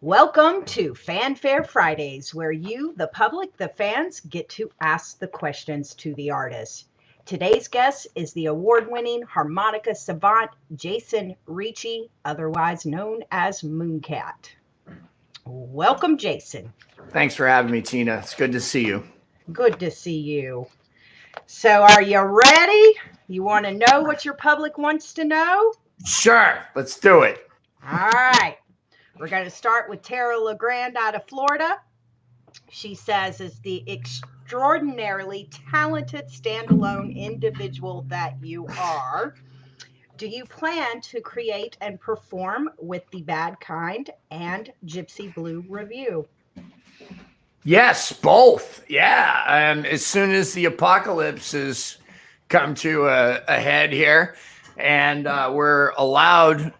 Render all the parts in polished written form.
Welcome to Fanfare Fridays, where you, the public, the fans, get to ask the questions to the artists. Today's guest is the award-winning harmonica savant Jason Ricci, otherwise known as Mooncat. Welcome, Jason. Thanks for having me, Tina. It's good to see you. Good to see you. So, are you ready? You want to know what your public wants to know? Sure, let's do it. All right. We're going to start with Tara Legrand out of Florida. She says, is the extraordinarily talented standalone individual that you are, do you plan to create and perform with the Bad Kind and Gypsy Blue Review? Yes, both. Yeah. As soon as the apocalypse has come to a head here and we're allowed,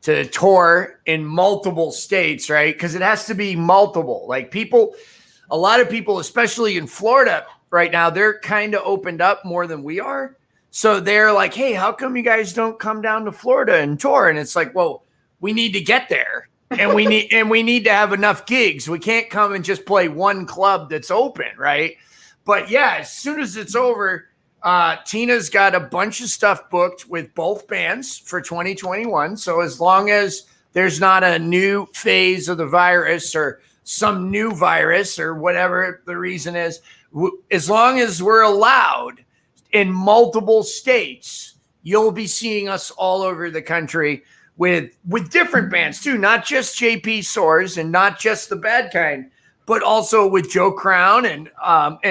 to tour in multiple states, right? Because it has to be multiple. Like a lot of people, especially in Florida right now, they're kind of opened up more than we are. So they're like, hey, how come you guys don't come down to Florida and tour? And it's like, well, we need to get there. And we need to have enough gigs. We can't come and just play one club that's open, right? But yeah, as soon as it's over, Tina's got a bunch of stuff booked with both bands for 2021. So as long as there's not a new phase of the virus or some new virus or whatever the reason is, as long as we're allowed in multiple states, you'll be seeing us all over the country with different bands too, not just JP Soares and not just the Bad Kind, but also with Joe Crown and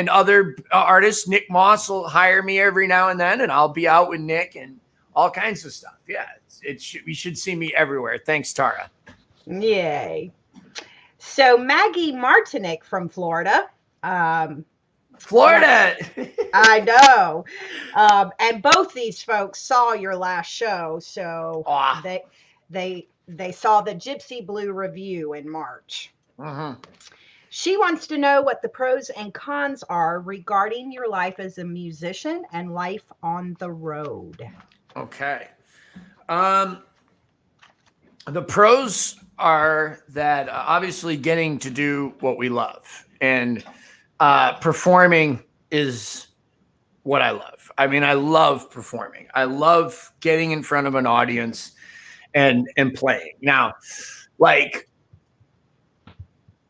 other artists. Nick Moss will hire me every now and then, and I'll be out with Nick and all kinds of stuff. Yeah, you should see me everywhere. Thanks, Tara. Yay. So Maggie Martinick from Florida. Florida. I know. And both these folks saw your last show, so they saw the Gypsy Blue Review in March. Uh-huh. She wants to know what the pros and cons are regarding your life as a musician and life on the road. Okay. The pros are that obviously getting to do what we love, and performing is what I love. I mean, I love performing. I love getting in front of an audience and playing. Now,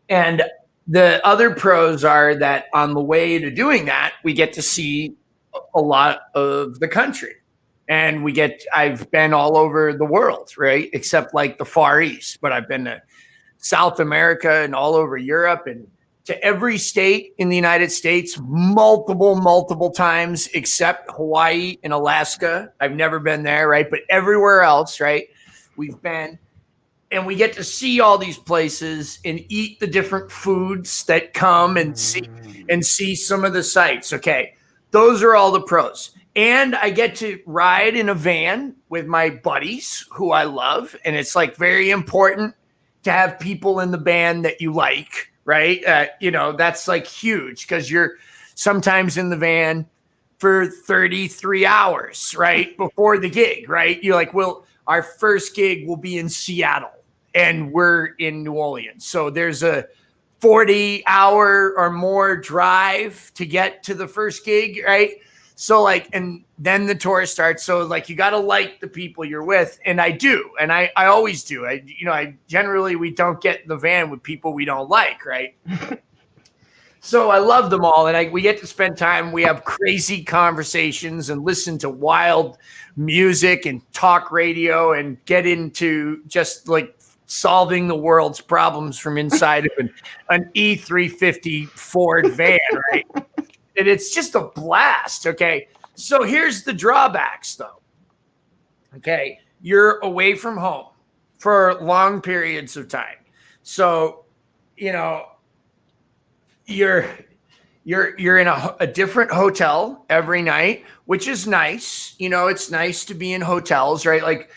and the other pros are that on the way to doing that, we get to see a lot of the country. And I've been all over the world, right? Except like the Far East, but I've been to South America and all over Europe and to every state in the United States multiple times, except Hawaii and Alaska. I've never been there, right? But everywhere else, right? We've been, and we get to see all these places and eat the different foods that come and see some of the sights. Okay. Those are all the pros. And I get to ride in a van with my buddies who I love. And it's like very important to have people in the band that you like, right? That's like huge because you're sometimes in the van for 33 hours, right? Before the gig, right? You're like, well, our first gig will be in Seattle and we're in New Orleans. So there's a 40-hour or more drive to get to the first gig, right? So and then the tour starts. So you got to like the people you're with. And I do. And I always do. We don't get in the van with people we don't like. Right. So I love them all. And we get to spend time. We have crazy conversations and listen to wild music and talk radio and get into just solving the world's problems from inside of an E350 Ford van. Right. And it's just a blast. Okay. So here's the drawbacks though. Okay. You're away from home for long periods of time. So, you're in a different hotel every night, which is nice. It's nice to be in hotels, right?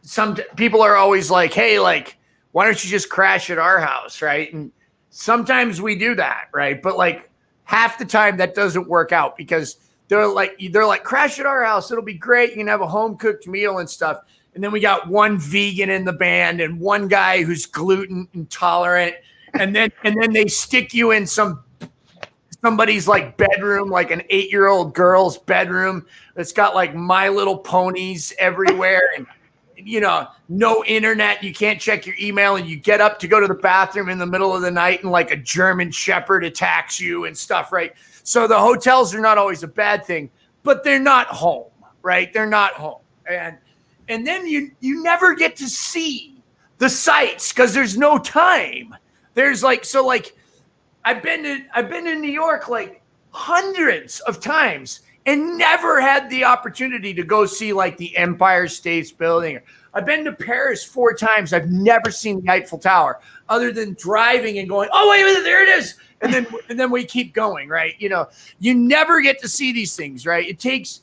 Some people are always like, hey, why don't you just crash at our house? Right. And sometimes we do that. Right. But half the time that doesn't work out because they're like, crash at our house. It'll be great. You can have a home cooked meal and stuff. and then we got one vegan in the band and one guy who's gluten intolerant, and then they stick you in somebody's like bedroom, like an 8-year-old girl's bedroom that's got like My Little Ponies everywhere, and no internet. You can't check your email, and you get up to go to the bathroom in the middle of the night, and like a German Shepherd attacks you and stuff, right? So the hotels are not always a bad thing, but they're not home, right? They're not home, and then you never get to see the sights because there's no time. There's like I've been to New York like hundreds of times and never had the opportunity to go see like the Empire State Building. I've been to Paris 4 times. I've never seen the Eiffel Tower other than driving and going, oh, wait, there it is. And then we keep going, right? You never get to see these things, right? It takes,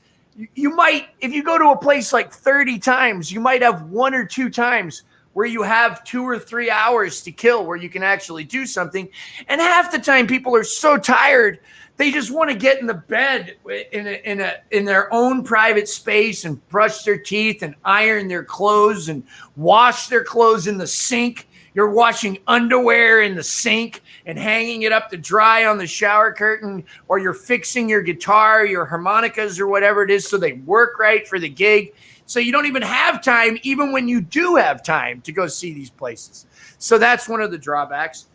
you might, if you go to a place like 30 times, you might have 1 or 2 times where you have 2 or 3 hours to kill where you can actually do something. And half the time people are so tired, they just want to get in the bed in their own private space and brush their teeth and iron their clothes and wash their clothes in the sink. You're washing underwear in the sink and hanging it up to dry on the shower curtain, or you're fixing your guitar, your harmonicas, or whatever it is so they work right for the gig. So you don't even have time, even when you do have time, to go see these places. So that's one of the drawbacks.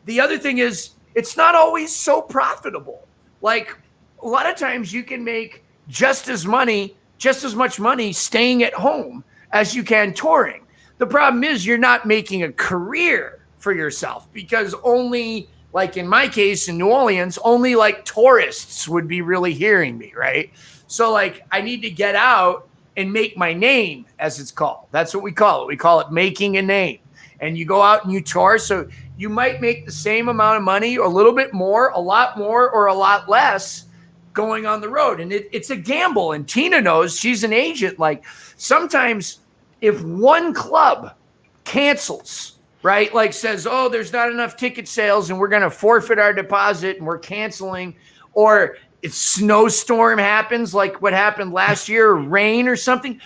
The other thing is it's not always so profitable. Like a lot of times you can make just as much money staying at home as you can touring. The problem is you're not making a career for yourself because only, like in my case in New Orleans, only like tourists would be really hearing me, right? So like I need to get out and make my name, as it's called. That's what we call it. We call it making a name. And you go out and you tour. So you might make the same amount of money, a little bit more, a lot more, or a lot less going on the road. And it's a gamble. And Tina knows, she's an agent. Like sometimes if one club cancels, right? Like says, oh, there's not enough ticket sales and we're going to forfeit our deposit and we're canceling, or if snowstorm happens, like what happened last year, or rain or something,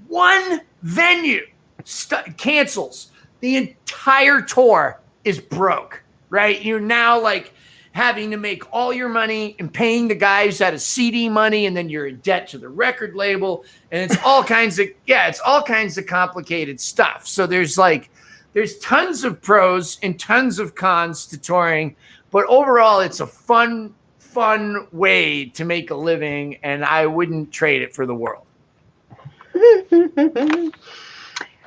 one venue cancels. The entire tour is broke, right? You're now like having to make all your money and paying the guys out of CD money, and then you're in debt to the record label, and it's all kinds of complicated stuff. So there's tons of pros and tons of cons to touring, but overall it's a fun way to make a living, and I wouldn't trade it for the world.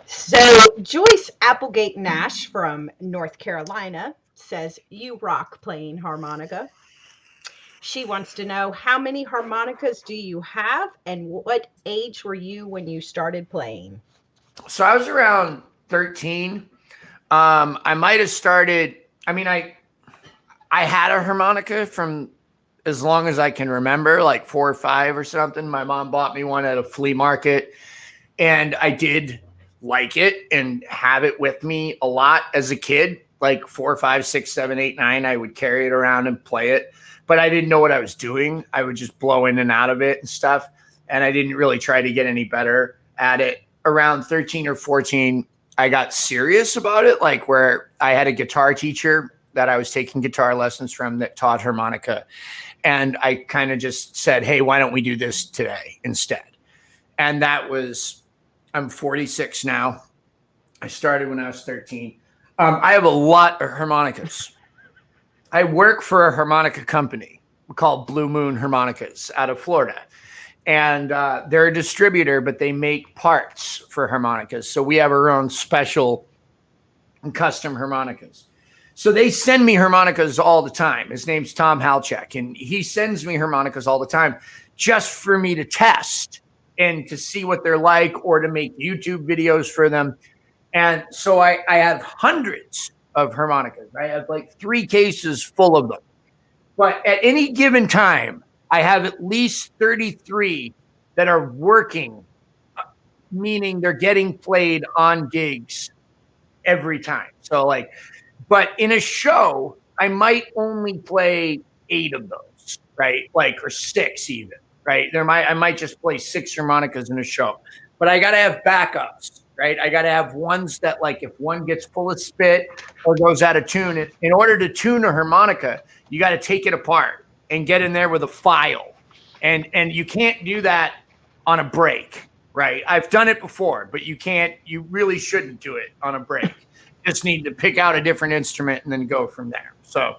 So Joyce Applegate Nash from North Carolina says, you rock playing harmonica. She wants to know, how many harmonicas do you have, and what age were you when you started playing? So I was around 13. I might have started, I had a harmonica from as long as I can remember, like 4 or 5 or something. My mom bought me one at a flea market, and I did like it and have it with me a lot as a kid, like 4, 5, 6, 7, 8, 9. I would carry it around and play it, but I didn't know what I was doing. I would just blow in and out of it and stuff. And I didn't really try to get any better at it. Around 13 or 14, I got serious about it, like where I had a guitar teacher that I was taking guitar lessons from that taught harmonica. And I kind of just said, hey, why don't we do this today instead? And that was, I'm 46 now. I started when I was 13. I have a lot of harmonicas. I work for a harmonica company called Blue Moon Harmonicas out of Florida. And they're a distributor, but they make parts for harmonicas. So we have our own special and custom harmonicas. So they send me harmonicas all the time. His name's Tom Halchek, and he sends me harmonicas all the time just for me to test and to see what they're like, or to make YouTube videos for them. And so I have hundreds of harmonicas. I have like 3 cases full of them. But at any given time, I have at least 33 that are working, meaning they're getting played on gigs every time. So like, but in a show, I might only play 8 of those, right? Like, or 6 even, right? I might just play 6 harmonicas in a show, but I got to have backups right? I got to have ones that, like, if one gets full of spit or goes out of tune, in order to tune a harmonica, you got to take it apart and get in there with a file. And you can't do that on a break, right? I've done it before, but you really shouldn't do it on a break. Just need to pick out a different instrument and then go from there. So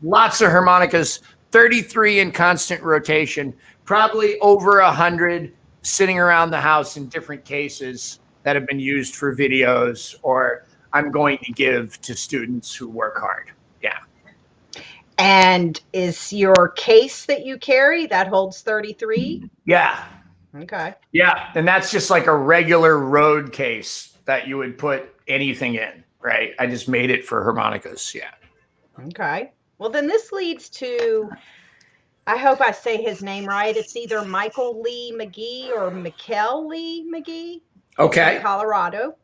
lots of harmonicas, 33 in constant rotation, probably over 100 sitting around the house in different cases that have been used for videos, or I'm going to give to students who work hard. Yeah. And is your case that you carry that holds 33? Yeah. Okay. Yeah. And that's just like a regular road case that you would put anything in, right? I just made it for harmonicas. Yeah. Okay. Well, then this leads to, I hope I say his name right. It's either Michael Lee McGee or Mikkel Lee McGee. Okay. From Colorado.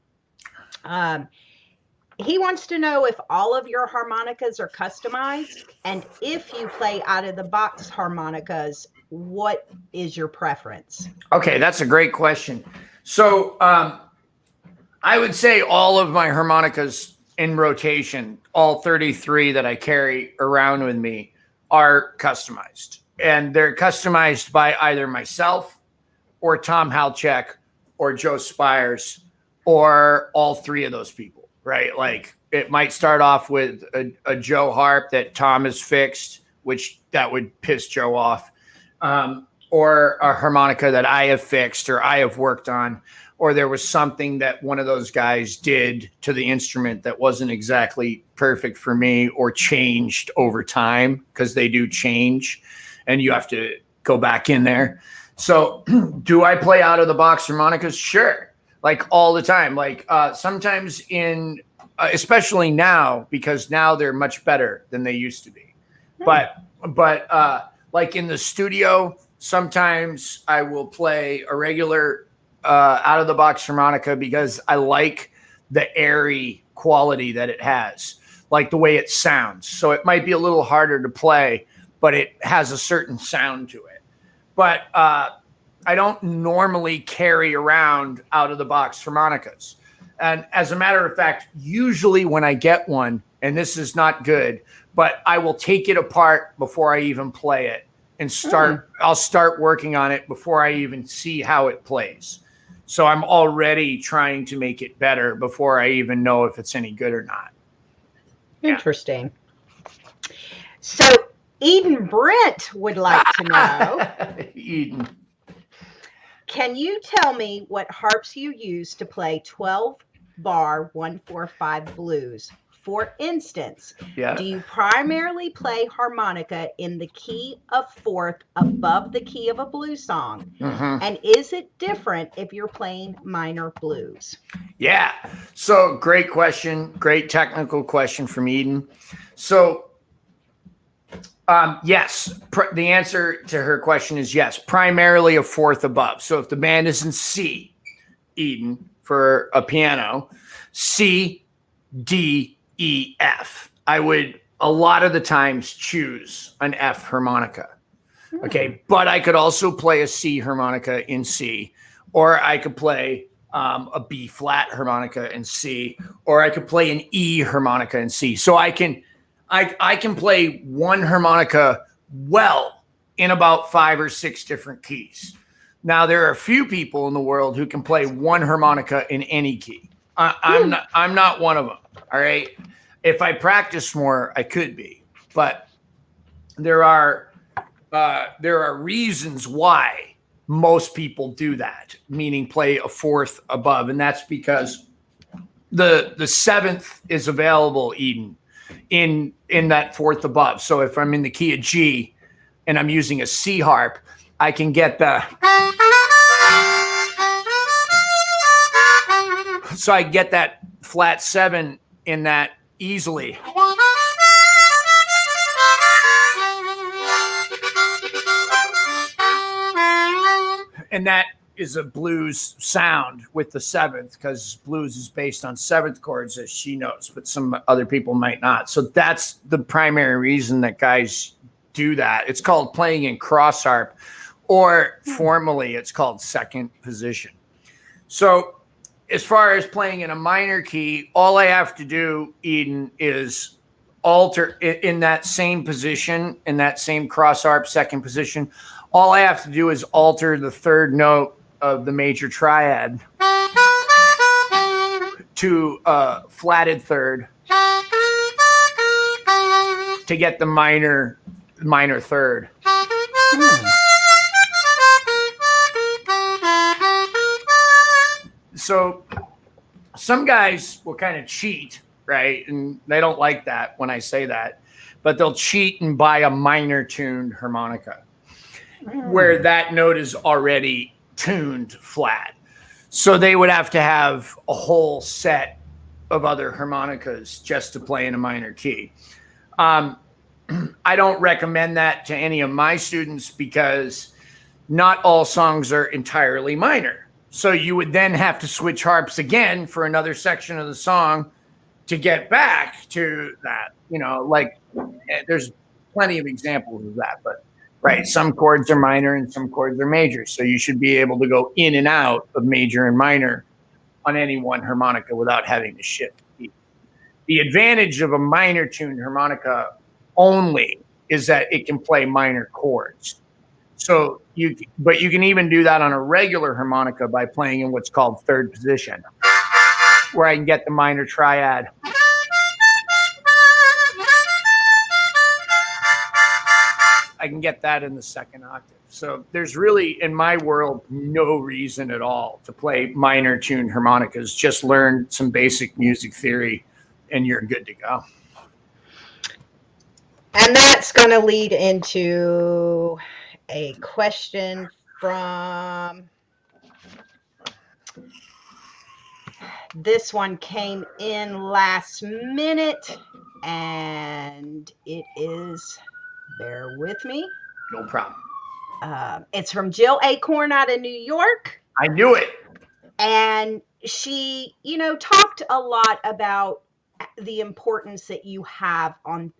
He wants to know if all of your harmonicas are customized, and if you play out of the box harmonicas, what is your preference? Okay, that's a great question. So I would say all of my harmonicas in rotation, all 33 that I carry around with me, are customized. And they're customized by either myself or Tom Halchek or Joe Spires or all three of those people, right? Like, it might start off with a Joe harp that Tom has fixed, which that would piss Joe off, or a harmonica that I have fixed or I have worked on, or there was something that one of those guys did to the instrument that wasn't exactly perfect for me, or changed over time, because they do change and you have to go back in there. So do I play out of the box harmonicas? Sure. Like all the time. Like sometimes especially now, because now they're much better than they used to be. But like in the studio, sometimes I will play a regular out of the box harmonica because I like the airy quality that it has, like the way it sounds. So it might be a little harder to play, but it has a certain sound to it. But I don't normally carry around out of the box harmonicas. And as a matter of fact, usually when I get one, and this is not good, but I will take it apart before I even play it and I'll start working on it before I even see how it plays. So I'm already trying to make it better before I even know if it's any good or not. Interesting. So Eden Brent would like to know, Eden, can you tell me what harps you use to play 12-bar 145 blues? For instance, do you primarily play harmonica in the key of fourth above the key of a blues song? Mm-hmm. And is it different if you're playing minor blues? Yeah. So great question. Great technical question from Eden. So yes, the answer to her question is yes, primarily a fourth above. So if the band is in C, Eden, for a piano, C, D, E, F, I would a lot of the times choose an F harmonica. Okay. But I could also play a C harmonica in C, or I could play a B flat harmonica in C, or I could play an E harmonica in C. So I can play one harmonica well in about 5 or 6 different keys. Now, there are a few people in the world who can play one harmonica in any key. I'm not one of them. All right. If I practice more, I could be, but there are reasons why most people do that, meaning play a fourth above. And that's because the seventh is available, Eden, in that fourth above. So if I'm in the key of G and I'm using a C harp, I can get so I get that flat 7 in that easily. And that is a blues sound with the 7th, because blues is based on 7th chords, as she knows, but some other people might not. So that's the primary reason that guys do that. It's called playing in cross harp, or formally it's called second position. So as far as playing in a minor key, all I have to do, Eden, is alter in that same position, in that same cross harp second position. All I have to do is alter the third note of the major triad to flatted third to get the minor third. So some guys will kind of cheat, right? And they don't like that when I say that, but they'll cheat and buy a minor tuned harmonica where that note is already tuned flat. So they would have to have a whole set of other harmonicas just to play in a minor key. I don't recommend that to any of my students because not all songs are entirely minor. So you would then have to switch harps again for another section of the song to get back to that. You know, like there's plenty of examples of that, but right, some chords are minor and some chords are major. So you should be able to go in and out of major and minor on any one harmonica without having to shift. The advantage of a minor tuned harmonica only is that it can play minor chords. So but you can even do that on a regular harmonica by playing in what's called third position, where I can get the minor triad. I can get that in the second octave. So there's really, in my world, no reason at all to play minor tuned harmonicas. Just learn some basic music theory and you're good to go. And that's going to lead into a question from, this one came in last minute, and it is, bear with me. No problem. It's from Jill Acorn out of New York. I knew it. And she, talked a lot about the importance that you have on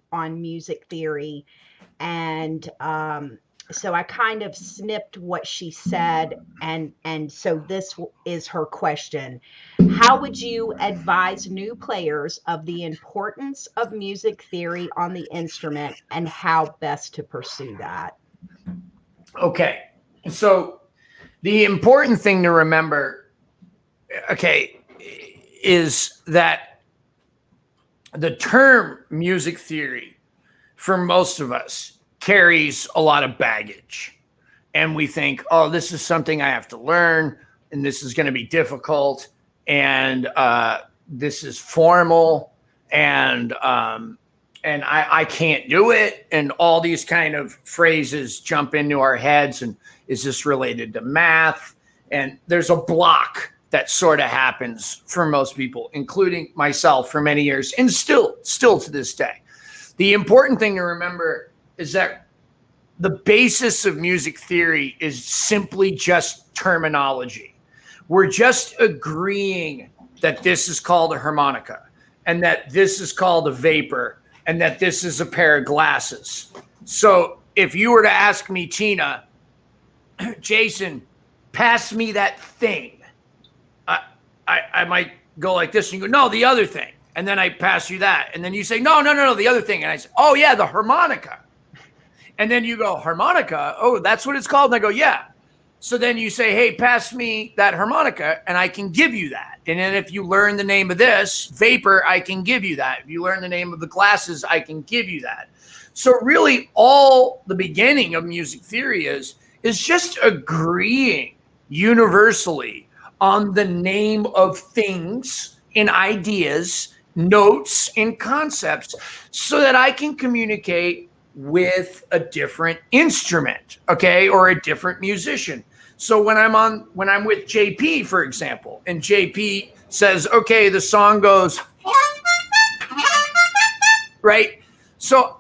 music theory. And so I kind of snipped what she said. And so this is her question. How would you advise new players of the importance of music theory on the instrument and how best to pursue that? Okay. So the important thing to remember, is that the term music theory for most of us carries a lot of baggage. And we think, oh, this is something I have to learn, and this is going to be difficult, and this is formal, and I can't do it. And all these kind of phrases jump into our heads. And is this related to math? And there's a block that sort of happens for most people, including myself for many years, and still to this day. The important thing to remember is that the basis of music theory is simply just terminology. We're just agreeing that this is called a harmonica, and that this is called a vapor, and that this is a pair of glasses. So if you were to ask me, Tina, Jason, pass me that thing, I might go like this, and you go, no, the other thing. And then I pass you that. And then you say, no, the other thing. And I say, oh, yeah, the harmonica. And then you go, harmonica? Oh, that's what it's called? And I go, yeah. So then you say, hey, pass me that harmonica, and I can give you that. And then if you learn the name of this, vapor, I can give you that. If you learn the name of the glasses, I can give you that. So really all the beginning of music theory is just agreeing universally on the name of things and ideas, notes and concepts, so that I can communicate with a different instrument, or a different musician. So when I'm with JP, for example, and JP says, okay, the song goes, right? So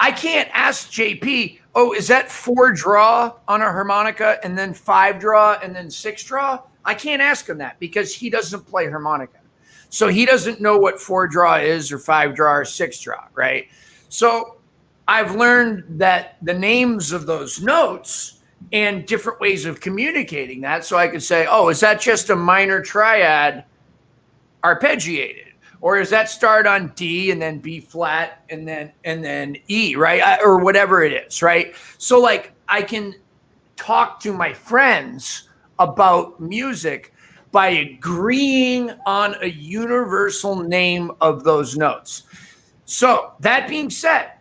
I can't ask JP, oh, is that 4 draw on a harmonica and then 5 draw and then 6 draw? I can't ask him that because he doesn't play harmonica. So he doesn't know what 4 draw is or 5 draw or 6 draw, right? So I've learned that the names of those notes and different ways of communicating that. So I could say, oh, is that just a minor triad arpeggiated? Or does that start on D and then B flat and then E, right? Or whatever it is, right? So like I can talk to my friends about music by agreeing on a universal name of those notes. So that being said,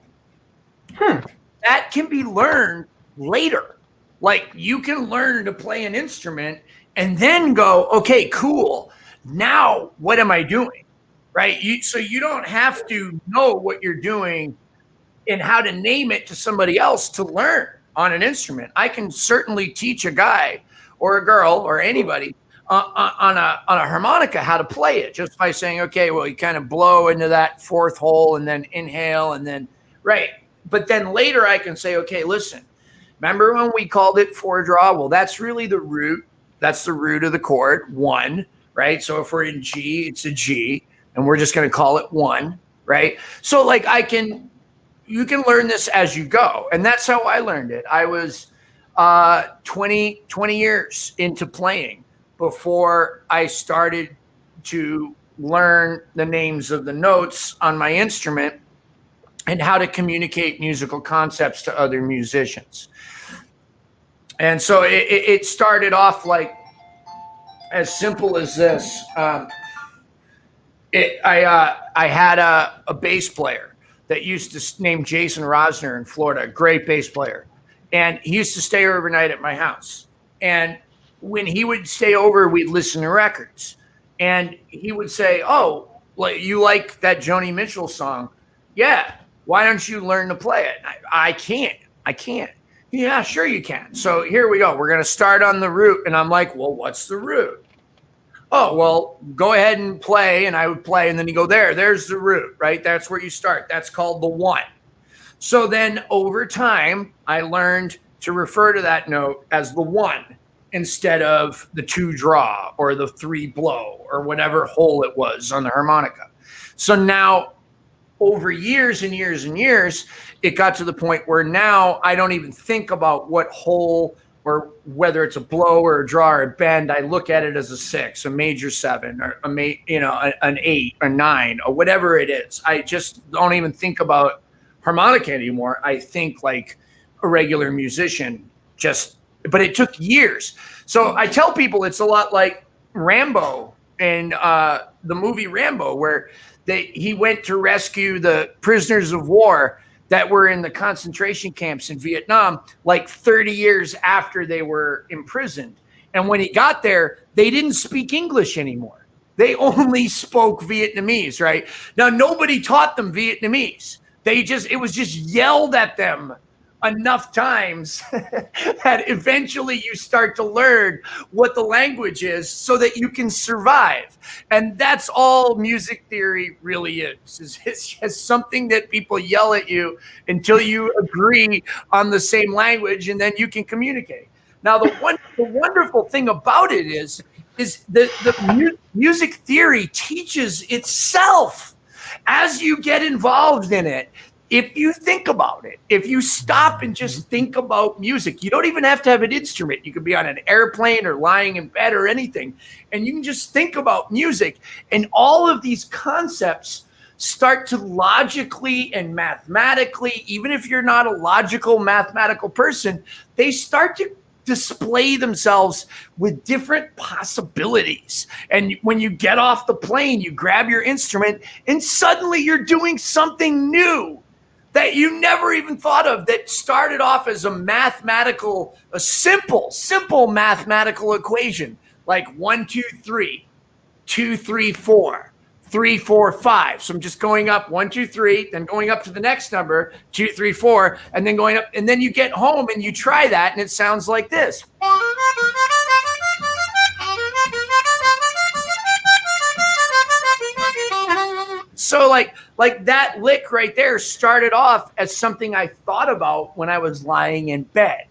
that can be learned later. Like you can learn to play an instrument and then go, okay, cool. Now what am I doing? Right? So you don't have to know what you're doing and how to name it to somebody else to learn on an instrument. I can certainly teach a guy or a girl or anybody on a harmonica how to play it just by saying, okay, well, you kind of blow into that fourth hole and then inhale and then, right. But then later I can say, okay, listen, remember when we called it 4-draw? Well, that's really the root. That's the root of the chord, 1, right? So if we're in G, it's a G. And we're just going to call it 1, right? So like you can learn this as you go. And that's how I learned it. I was 20 years into playing before I started to learn the names of the notes on my instrument and how to communicate musical concepts to other musicians. And so it started off like as simple as this. I had a bass player that used to name Jason Rosner in Florida, a great bass player. And he used to stay overnight at my house. And when he would stay over, we'd listen to records. And he would say, oh, well, you like that Joni Mitchell song? Yeah. Why don't you learn to play it? I can't. Yeah, sure you can. So here we go. We're going to start on the root. And I'm like, well, what's the root? Oh, well, go ahead and play. And I would play. And then you go, there's the root, right? That's where you start. That's called the 1. So then over time, I learned to refer to that note as the 1 instead of the 2-draw or the 3-blow or whatever hole it was on the harmonica. So now over years and years and years, it got to the point where now I don't even think about what hole or whether it's a blow or a draw or a bend. I look at it as a 6, a major 7, or an 8 or 9 or whatever it is. I just don't even think about harmonica anymore. I think like a regular musician, but it took years. So I tell people it's a lot like Rambo in the movie Rambo, where he went to rescue the prisoners of war that were in the concentration camps in Vietnam, like 30 years after they were imprisoned. And when he got there, they didn't speak English anymore. They only spoke Vietnamese, right? Now, nobody taught them Vietnamese. It was just yelled at them enough times that eventually you start to learn what the language is so that you can survive. And that's all music theory really is. It's just something that people yell at you until you agree on the same language, and then you can communicate. Now, the wonderful thing about it is the music theory teaches itself as you get involved in it. If you think about it, if you stop and just think about music, you don't even have to have an instrument. You could be on an airplane or lying in bed or anything, and you can just think about music, and all of these concepts start to logically and mathematically, even if you're not a logical mathematical person, they start to display themselves with different possibilities. And when you get off the plane, you grab your instrument, and suddenly you're doing something new that you never even thought of, that started off as a simple mathematical equation, like 1, 2, 3, 2, 3, 4, 3, 4, 5. So I'm just going up 1, 2, 3, then going up to the next number, 2, 3, 4, and then going up. And then you get home and you try that, and it sounds like this. So like that lick right there started off as something I thought about when I was lying in bed.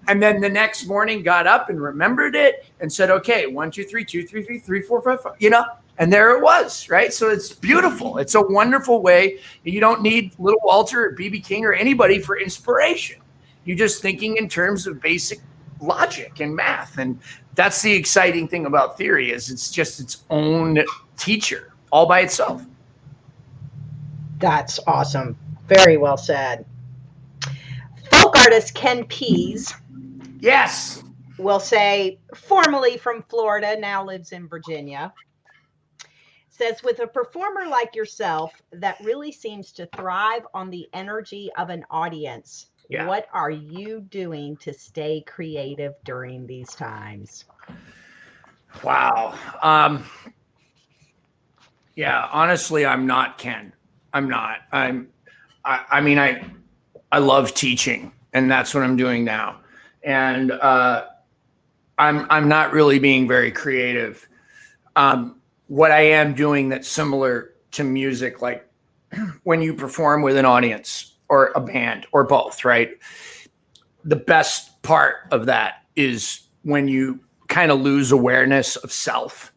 And then the next morning got up and remembered it and said, okay, 1, 2, 3, 2, 3, 3, 3, 4, 5, 5, and there it was, right? So it's beautiful. It's a wonderful way. You don't need Little Walter or B.B. King or anybody for inspiration. You're just thinking in terms of basic logic and math. And that's the exciting thing about theory, is it's just its own teacher all by itself. That's awesome. Very well said. Folk artist Ken Pease, Yes. will say, formerly from Florida, now lives in Virginia, says, with a performer like yourself that really seems to thrive on the energy of an audience, Yeah. what are you doing to stay creative during these times? Wow. Yeah, honestly, I'm not Ken. I'm not. I mean, I love teaching, and that's what I'm doing now. And I'm not really being very creative. What I am doing that's similar to music, like when you perform with an audience or a band or both, right? The best part of that is when you kind of lose awareness of self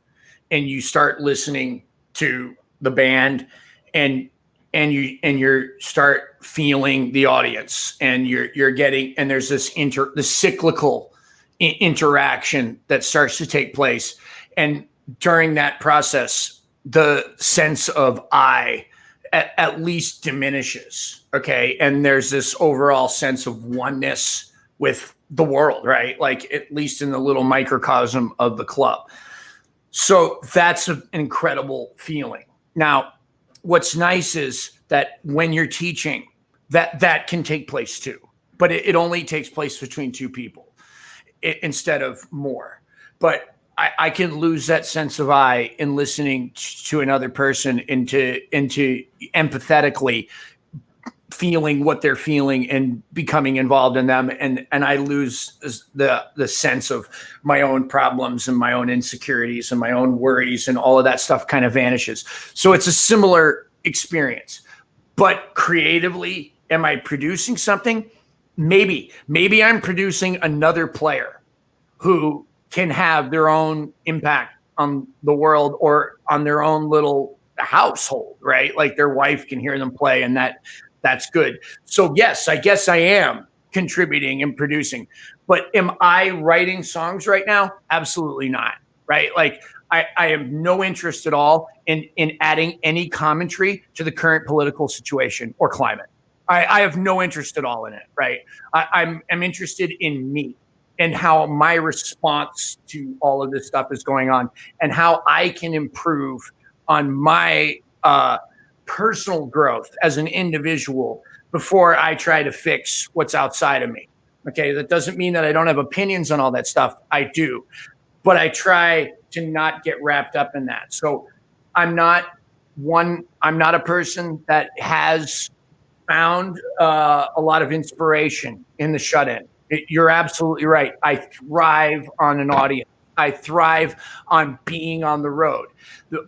and you start listening to the band, and you start feeling the audience, and you're getting, and there's this the cyclical interaction that starts to take place. And during that process, the sense of I at least diminishes. Okay. And there's this overall sense of oneness with the world, right? Like, at least in the little microcosm of the club. So that's an incredible feeling. Now, what's nice is that when you're teaching, that can take place too, but it only takes place between two people instead of more. But I can lose that sense of I in listening to another person, into empathetically feeling what they're feeling and becoming involved in them, and I lose the sense of my own problems and my own insecurities and my own worries, and all of that stuff kind of vanishes. So it's a similar experience. But creatively, am I producing something? Maybe I'm producing another player who can have their own impact on the world or on their own little household, right? Like their wife can hear them play, and that's good. So yes, I guess I am contributing and producing. But am I writing songs right now? Absolutely not. Right? Like, I have no interest at all in adding any commentary to the current political situation or climate. I have no interest at all in it. Right? I'm interested in me and how my response to all of this stuff is going on, and how I can improve on my personal growth as an individual before I try to fix what's outside of me. Okay, that doesn't mean that I don't have opinions on all that stuff. I do, but I try to not get wrapped up in that. So I'm not a person that has found a lot of inspiration in the shut-in. You're absolutely right. I thrive on an audience. I thrive on being on the road.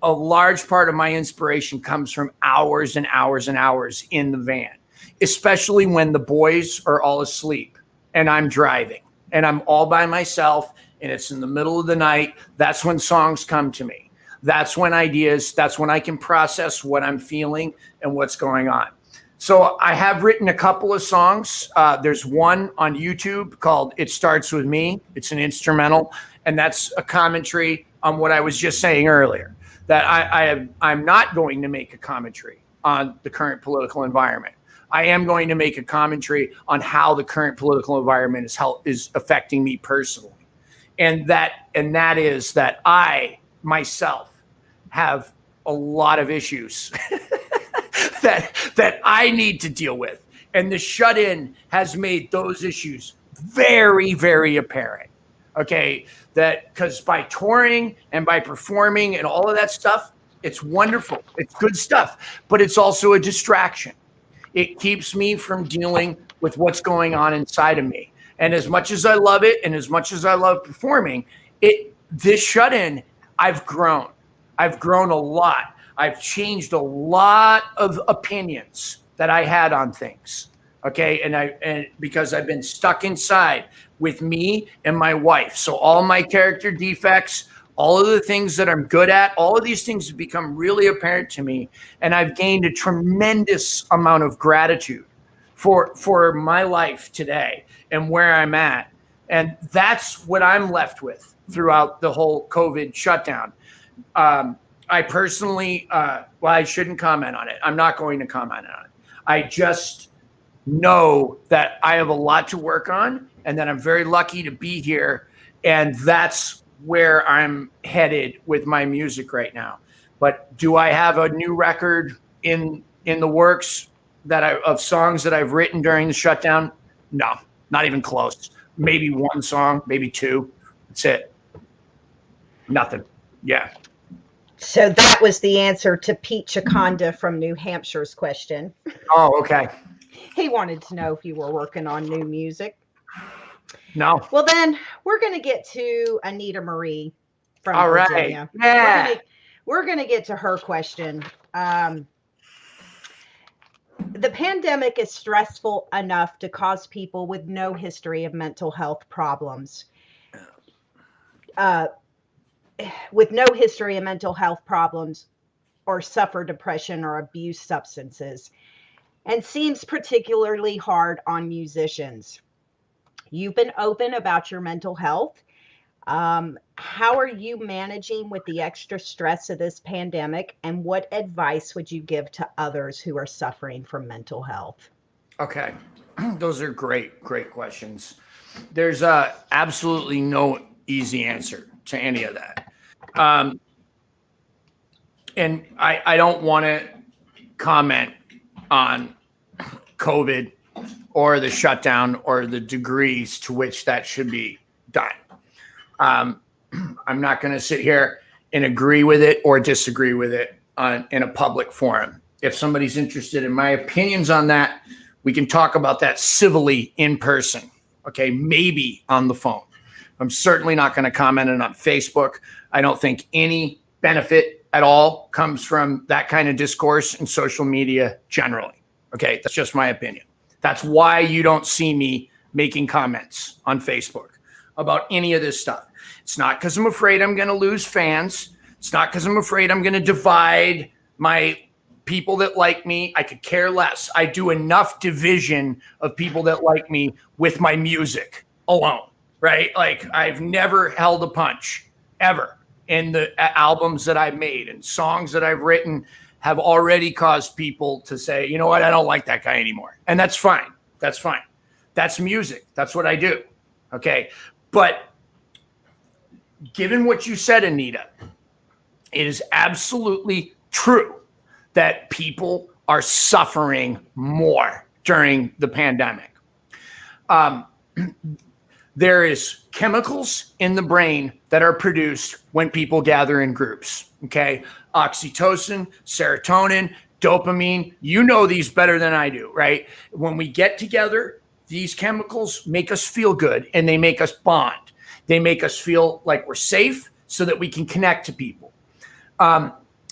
A large part of my inspiration comes from hours and hours and hours in the van, especially when the boys are all asleep and I'm driving and I'm all by myself and it's in the middle of the night. That's when songs come to me. That's when that's when I can process what I'm feeling and what's going on. So I have written a couple of songs. There's one on YouTube called It Starts With Me. It's an instrumental, and that's a commentary on what I was just saying earlier, that I'm not going to make a commentary on the current political environment. I am going to make a commentary on how the current political environment is affecting me personally. And that is that I myself have a lot of issues that I need to deal with. And the shut-in has made those issues very, very apparent. Okay, that because by touring and by performing and all of that stuff, it's wonderful. It's good stuff, but it's also a distraction. It keeps me from dealing with what's going on inside of me. And as much as I love it, and as much as I love performing, this shut-in, I've grown. I've grown a lot. I've changed a lot of opinions that I had on things. Okay. And because I've been stuck inside with me and my wife. So all my character defects, all of the things that I'm good at, all of these things have become really apparent to me. And I've gained a tremendous amount of gratitude for my life today and where I'm at, And that's what I'm left with throughout the whole COVID shutdown. I personally, well, I shouldn't comment on it. I'm not going to comment on it. I just know that I have a lot to work on and that I'm very lucky to be here. And that's where I'm headed with my music right now. But do I have a new record in the works of songs that I've written during the shutdown? No, not even close. Maybe one song, maybe two. That's it. Nothing. Yeah. So that was the answer to Pete Chaconda from New Hampshire's question. Oh, okay. He wanted to know if you were working on new music. No. Well, then we're going to get to Anita Marie from All Virginia. Right. Yeah. We're going to get to her question. The pandemic is stressful enough to cause people with no history of mental health problems. With no history of mental health problems or suffer depression or abuse substances, and seems particularly hard on musicians. You've been open about your mental health. How are you managing with the extra stress of this pandemic, and what advice would you give to others who are suffering from mental health? Okay. Those are great questions. There's absolutely no easy answer to any of that. And I don't want to comment on COVID or the shutdown or the degrees to which that should be done. I'm not going to sit here and agree with it or disagree with it in a public forum. If somebody's interested in my opinions on that, we can talk about that civilly in person. Okay, maybe on the phone. I'm certainly not going to comment on Facebook. I don't think any benefit at all comes from that kind of discourse in social media generally. Okay, that's just my opinion. That's why you don't see me making comments on Facebook about any of this stuff. It's not because I'm afraid I'm going to lose fans. It's not because I'm afraid I'm going to divide my people that like me. I could care less. I do enough division of people that like me with my music alone, right? Like I've never held a punch ever in the albums that I've made, and songs that I've written have already caused people to say, you know what, I don't like that guy anymore. And that's fine. That's fine. That's music. That's what I do. Okay. But given what you said, Anita, it is absolutely true that people are suffering more during the pandemic. There is chemicals in the brain that are produced when people gather in groups, okay? Oxytocin, serotonin, dopamine, you know these better than I do, right? When we get together, these chemicals make us feel good and they make us bond. They make us feel like we're safe so that we can connect to people.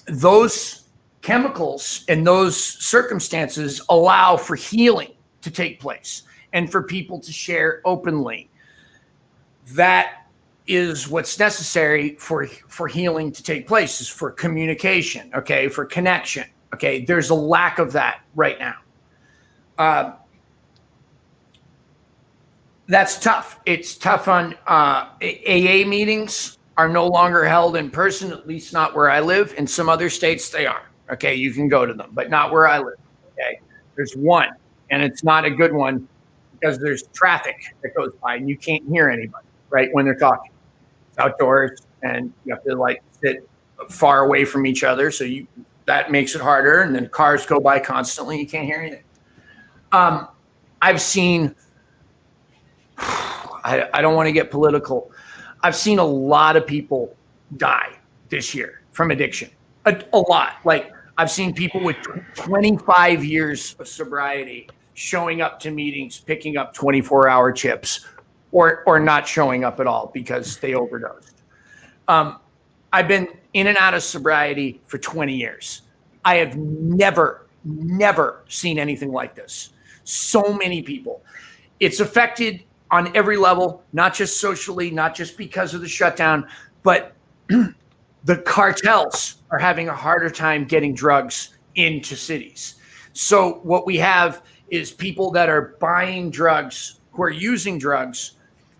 Those chemicals and those circumstances allow for healing to take place and for people to share openly. That is what's necessary for healing to take place, is for communication, okay, for connection, okay? There's a lack of that right now. That's tough. It's tough on AA meetings are no longer held in person, at least not where I live. In some other states, they are. Okay, you can go to them, but not where I live. Okay, there's one, and it's not a good one because there's traffic that goes by and you can't hear anybody, right, when they're talking. It's outdoors, and you have to like sit far away from each other, so that makes it harder. And then cars go by constantly; you can't hear anything. I've seen. I don't want to get political. I've seen a lot of people die this year from addiction. A lot. Like I've seen people with 25 years of sobriety showing up to meetings, picking up 24-hour chips, or not showing up at all because they overdosed. I've been in and out of sobriety for 20 years. I have never seen anything like this. So many people. It's affected on every level, not just socially, not just because of the shutdown, but the cartels are having a harder time getting drugs into cities. So what we have is people that are buying drugs, who are using drugs,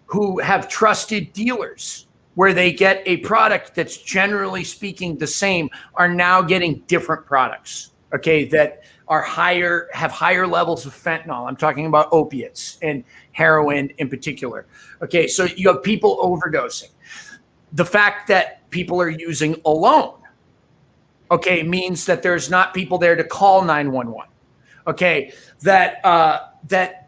who have trusted dealers where they get a product that's generally speaking the same are now getting different products, okay, that are higher, have higher levels of fentanyl. I'm talking about opiates and heroin in particular. Okay, so you have people overdosing. The fact that people are using alone, okay, means that there's not people there to call 911. Okay, that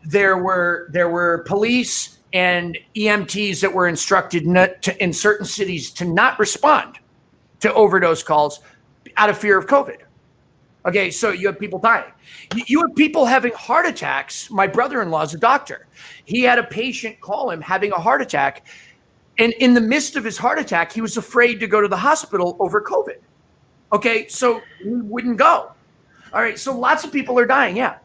there were police and EMTs that were instructed not to, in certain cities, to not respond to overdose calls out of fear of COVID. Okay, so you have people dying. You have people having heart attacks. My brother-in-law is a doctor. He had a patient call him having a heart attack, and in the midst of his heart attack, he was afraid to go to the hospital over COVID. Okay, so he wouldn't go. All right, so lots of people are dying. Yeah.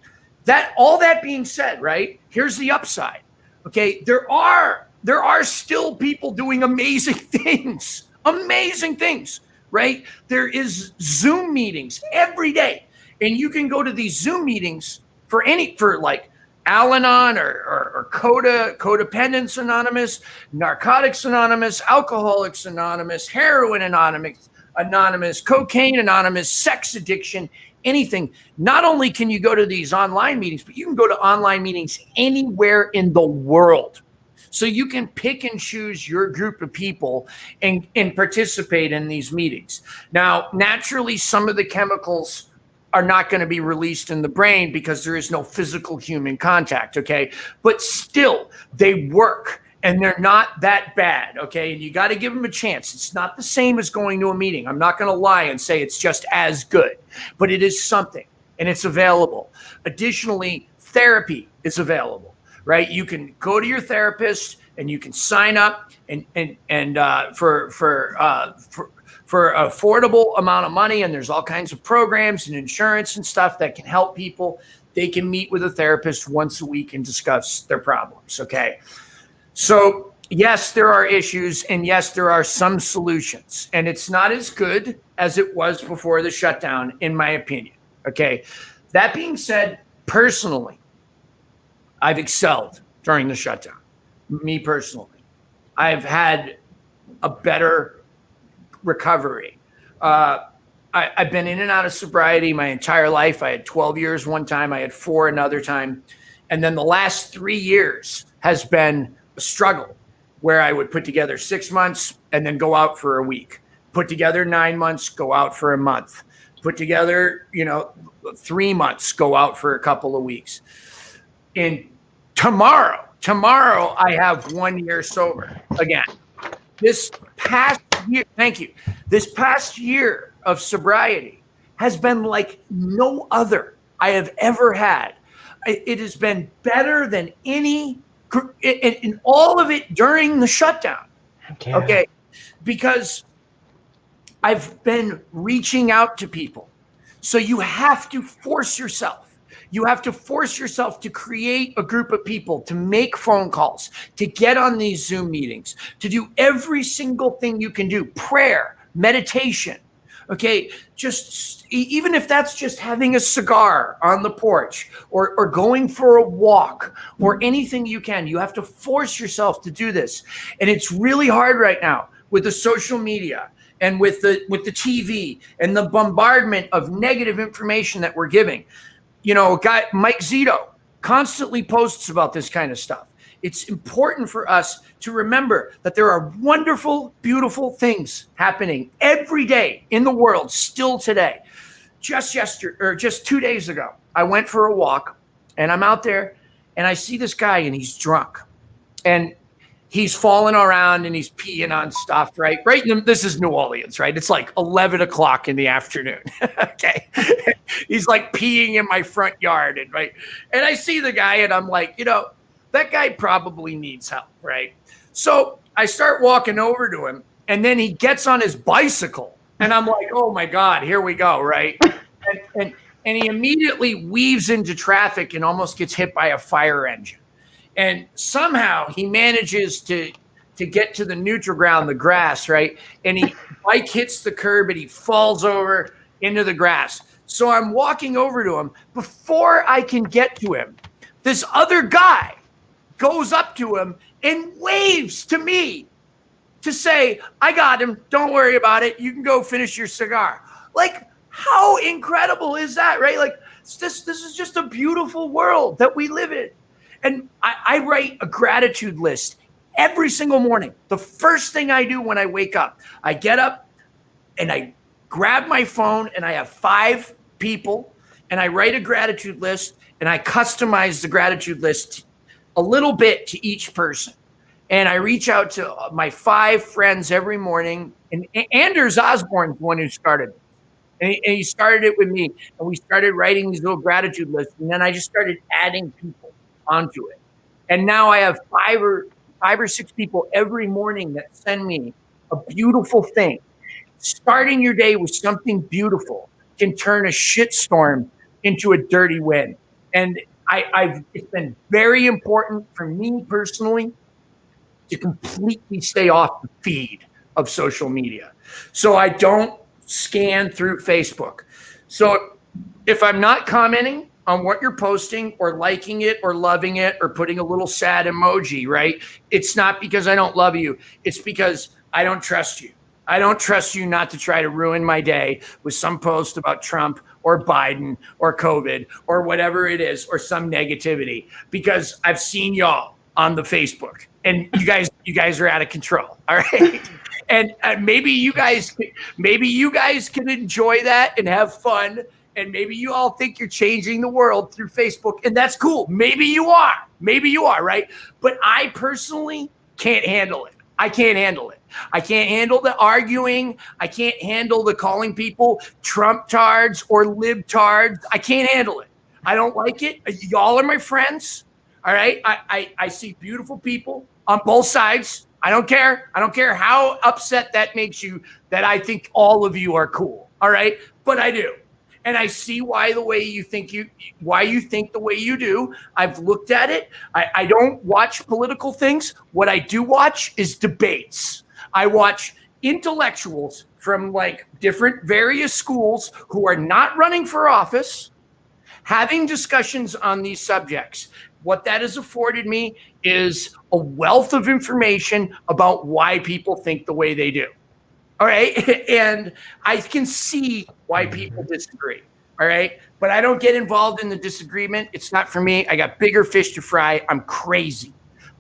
That, all that being said, right? Here's the upside. Okay, there are still people doing amazing things. Amazing things, right? There is Zoom meetings every day. And you can go to these Zoom meetings for like Al-Anon or Codependence Anonymous, Narcotics Anonymous, Alcoholics Anonymous, Heroin Anonymous, Cocaine Anonymous, sex addiction, anything. Not only can you go to these online meetings, but you can go to online meetings anywhere in the world. So you can pick and choose your group of people and participate in these meetings. Now, naturally, some of the chemicals are not going to be released in the brain because there is no physical human contact, okay? But still, they work. And they're not that bad, okay? And you got to give them a chance. It's not the same as going to a meeting. I'm not going to lie and say it's just as good, but it is something, and it's available. Additionally, therapy is available, right? You can go to your therapist and you can sign up and for affordable amount of money. And there's all kinds of programs and insurance and stuff that can help people. They can meet with a therapist once a week and discuss their problems, okay? So yes, there are issues, and yes, there are some solutions, and it's not as good as it was before the shutdown, in my opinion. Okay. That being said, personally, I've excelled during the shutdown. Me personally, I've had a better recovery. I've been in and out of sobriety my entire life. I had 12 years one time. I had 4 another time. And then the last 3 years has been a struggle where I would put together 6 months and then go out for a week, put together 9 months, go out for a month, put together, 3 months, go out for a couple of weeks. And tomorrow I have 1 year sober again. This past year, thank you. This past year of sobriety has been like no other I have ever had. It has been better than any in all of it during the shutdown. Okay. Because I've been reaching out to people. So you have to force yourself. You have to force yourself to create a group of people, to make phone calls, to get on these Zoom meetings, to do every single thing you can do. Prayer, meditation. Okay, just even if that's just having a cigar on the porch or going for a walk or anything you can, you have to force yourself to do this. And it's really hard right now with the social media and with the TV and the bombardment of negative information that we're giving. A guy, Mike Zito, constantly posts about this kind of stuff. It's important for us to remember that there are wonderful, beautiful things happening every day in the world still today. Just 2 days ago, I went for a walk and I'm out there and I see this guy and he's drunk and he's falling around and he's peeing on stuff, right? This is New Orleans, right? It's like 11 o'clock in the afternoon. Okay. He's like peeing in my front yard and I see the guy and I'm like, that guy probably needs help, right? So I start walking over to him and then he gets on his bicycle and I'm like, oh my God, here we go, right? And he immediately weaves into traffic and almost gets hit by a fire engine. And somehow he manages to get to the neutral ground, the grass, right? And bike hits the curb and he falls over into the grass. So I'm walking over to him. Before I can get to him, this other guy goes up to him and waves to me to say, I got him. Don't worry about it. You can go finish your cigar. Like, how incredible is that, right? Like, this is just a beautiful world that we live in. And I write a gratitude list every single morning. The first thing I do when I wake up, I get up and I grab my phone and I have 5 people and I write a gratitude list and I customize the gratitude list a little bit to each person. And I reach out to my 5 friends every morning. And Anders Osborne's the one who started it. And he started it with me. And we started writing these little gratitude lists. And then I just started adding people onto it. And now I have 5 or 6 people every morning that send me a beautiful thing. Starting your day with something beautiful can turn a shitstorm into a dirty win. And it's been very important for me personally to completely stay off the feed of social media. So I don't scan through Facebook. So if I'm not commenting on what you're posting or liking it or loving it or putting a little sad emoji, right? It's not because I don't love you. It's because I don't trust you. I don't trust you not to try to ruin my day with some post about Trump or Biden or COVID or whatever it is, or some negativity, because I've seen y'all on the Facebook and you guys are out of control. All right. And maybe you guys can enjoy that and have fun. And maybe you all think you're changing the world through Facebook, and that's cool. Maybe you are, right? But I personally can't handle it. I can't handle it. I can't handle the arguing. I can't handle the calling people Trump-tards or libtards. I can't handle it. I don't like it. Y'all are my friends. All right. I see beautiful people on both sides. I don't care. I don't care how upset that makes you that I think all of you are cool. All right. But I do. And I see why you think the way you do. I've looked at it. I don't watch political things. What I do watch is debates. I watch intellectuals from like different various schools who are not running for office, having discussions on these subjects. What that has afforded me is a wealth of information about why people think the way they do. All right. And I can see why people disagree. All right. But I don't get involved in the disagreement. It's not for me. I got bigger fish to fry. I'm crazy.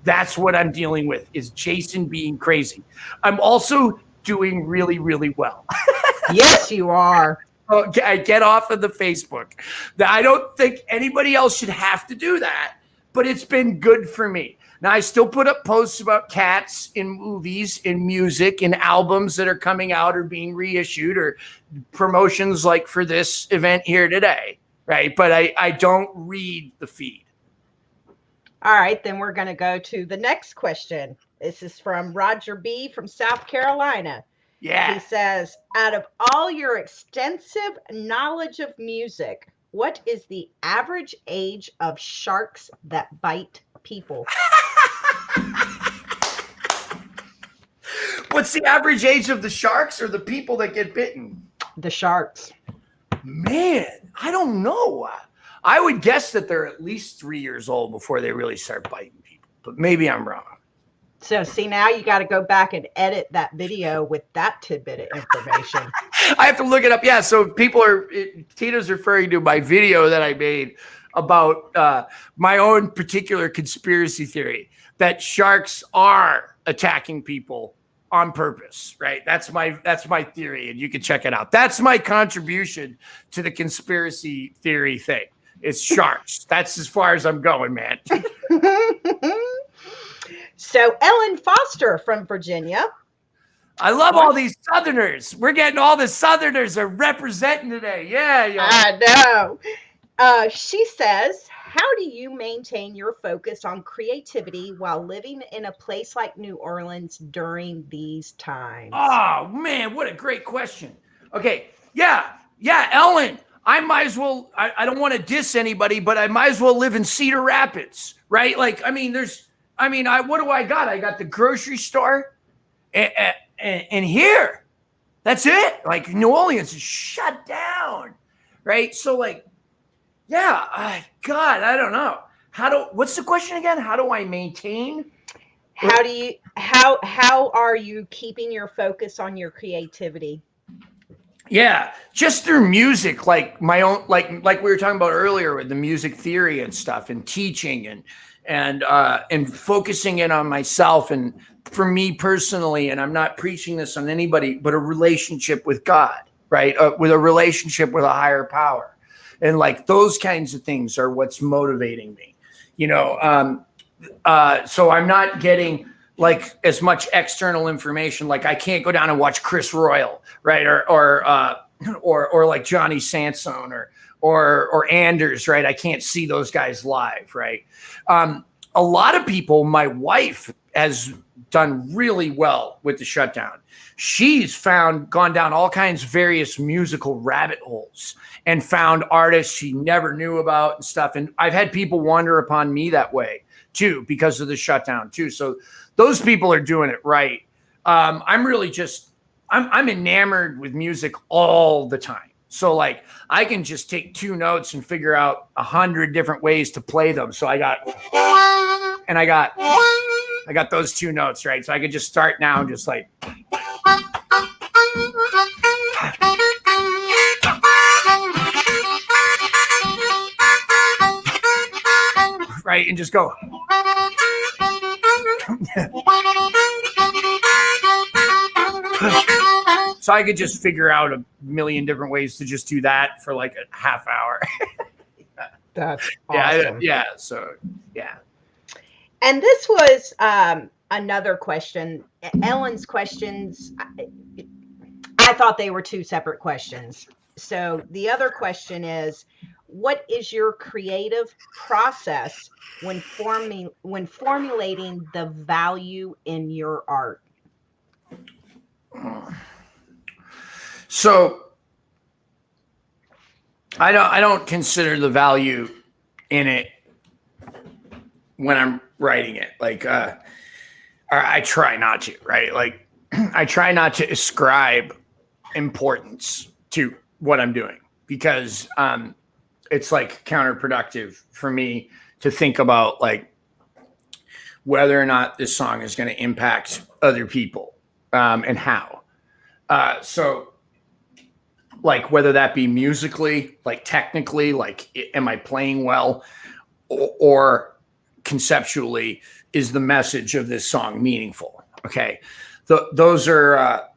That's what I'm dealing with, is Jason being crazy. I'm also doing really, really well. Yes, you are. I get off of the Facebook. I don't think anybody else should have to do that, but it's been good for me. Now, I still put up posts about cats in movies, in music, in albums that are coming out or being reissued, or promotions like for this event here today, right? But I don't read the feed. All right, then we're going to go to the next question. This is from Roger B. from South Carolina. Yeah. He says, out of all your extensive knowledge of music, what is the average age of sharks that bite people? What's the average age of the sharks or the people that get bitten? The sharks. Man, I don't know. I would guess that they're at least 3 years old before they really start biting people, but maybe I'm wrong. So see, now you got to go back and edit that video with that tidbit of information. I have to look it up. Yeah. So Tina's referring to my video that I made about my own particular conspiracy theory that sharks are attacking people on purpose, right? That's my theory, and you can check it out. That's my contribution to the conspiracy theory thing. It's sharks. That's as far as I'm going, man. So Ellen Foster from Virginia. I love all these Southerners. We're getting all the Southerners are representing today. Yeah. I know. She says, how do you maintain your focus on creativity while living in a place like New Orleans during these times? Oh, man, what a great question. Okay. Yeah, Ellen. I might as well, I don't want to diss anybody, but I might as well live in Cedar Rapids, right? Like, what do I got? I got the grocery store and here. That's it. Like, New Orleans is shut down, right? So, like, yeah, God, I don't know. what's the question again? How do I maintain? How are you keeping your focus on your creativity? Yeah, just through music, like my own, like we were talking about earlier with the music theory and stuff, and teaching and focusing in on myself, and for me personally, and I'm not preaching this on anybody, but a relationship with God, right? With a relationship with a higher power, and like those kinds of things are what's motivating me, you know. So I'm not getting like as much external information. Like I can't go down and watch Chris Royal, right? Or like Johnny Sansone or Anders, right? I can't see those guys live, right? A lot of people, my wife has done really well with the shutdown. She's gone down all kinds of various musical rabbit holes and found artists she never knew about and stuff. And I've had people wander upon me that way too, because of the shutdown too. So those people are doing it right. I'm really just, I'm enamored with music all the time. So like I can just take 2 notes and figure out 100 different ways to play them. So I got those 2 notes, right? So I could just start now and just like, right, and just go. So I could just figure out a million different ways to just do that for like a half hour. That's awesome. Yeah. So yeah. And this was another question. Ellen's questions, I thought they were 2 separate questions. So the other question is, what is your creative process when formulating the value in your art? So I don't consider the value in it when I'm writing it. Like or I try not to, right? Like I try not to ascribe importance to what I'm doing, because it's like counterproductive for me to think about like whether or not this song is going to impact other people, and how. So like whether that be musically, like technically, like am I playing well, or conceptually, is the message of this song meaningful? Okay, those are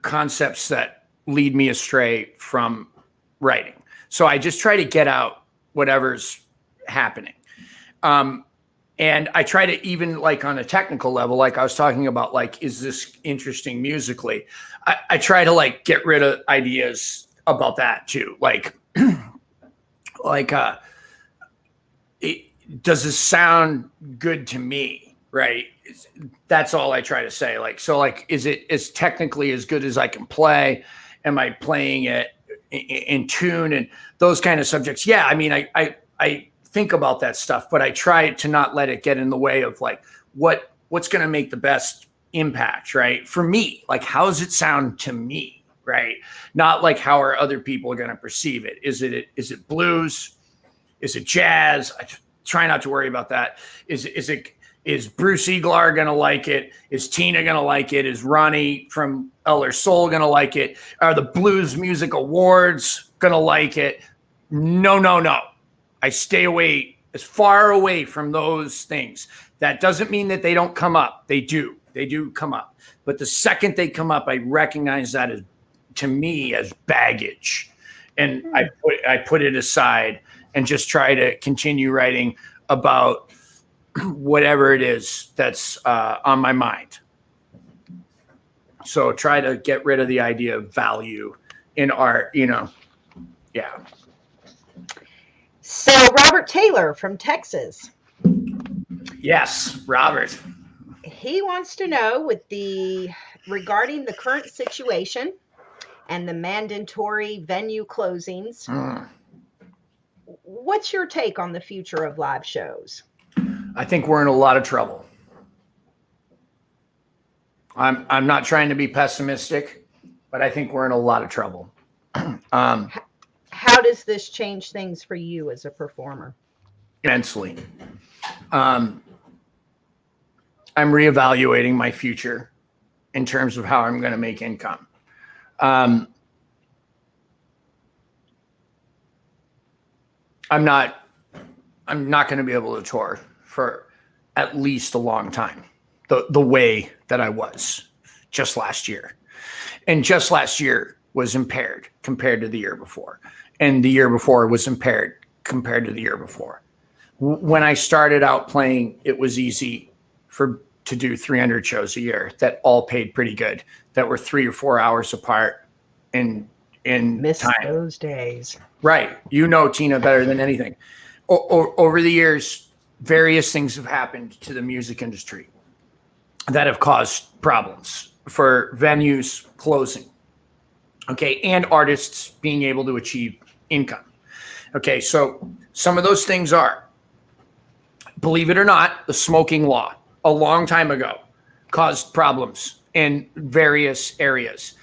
concepts that lead me astray from writing. So I just try to get out whatever's happening. And I try to, even like on a technical level, like I was talking about, like, is this interesting musically? I try to like get rid of ideas about that too. Like, does this sound good to me? Right. That's all I try to say. Like, so like, is it as technically as good as I can play? Am I playing it in tune and those kind of subjects? Yeah. I mean, I think about that stuff, but I try to not let it get in the way of like, what's going to make the best impact, right? For me, like, how does it sound to me? Right. Not like, how are other people going to perceive it? Is it blues? Is it jazz? I try not to worry about that. Is Bruce Eglar going to like it? Is Tina going to like it? Is Ronnie from Eller Soul going to like it? Are the Blues Music Awards going to like it? No. I stay away, as far away from those things. That doesn't mean that they don't come up. They do come up. But the second they come up, I recognize that as, to me, as baggage. And I put it aside and just try to continue writing about whatever it is that's on my mind. So try to get rid of the idea of value in art, Yeah. So Robert Taylor from Texas. Yes, Robert. He wants to know, regarding the current situation and the mandatory venue closings, what's your take on the future of live shows? I think we're in a lot of trouble. I'm not trying to be pessimistic, but I think we're in a lot of trouble. How does this change things for you as a performer? immensely. I'm reevaluating my future in terms of how I'm going to make income. I'm not going to be able to tour for at least a long time, the way that I was just last year. And just last year was impaired compared to the year before. And the year before was impaired compared to the year before. When I started out playing, it was easy to do 300 shows a year that all paid pretty good, that were 3 or 4 hours apart in Miss time. those days. Right. You know, Tina, better than anything. Over the years, various things have happened to the music industry that have caused problems for venues closing, okay, and artists being able to achieve income. Okay, so some of those things are, believe it or not, the smoking law a long time ago caused problems in various areas.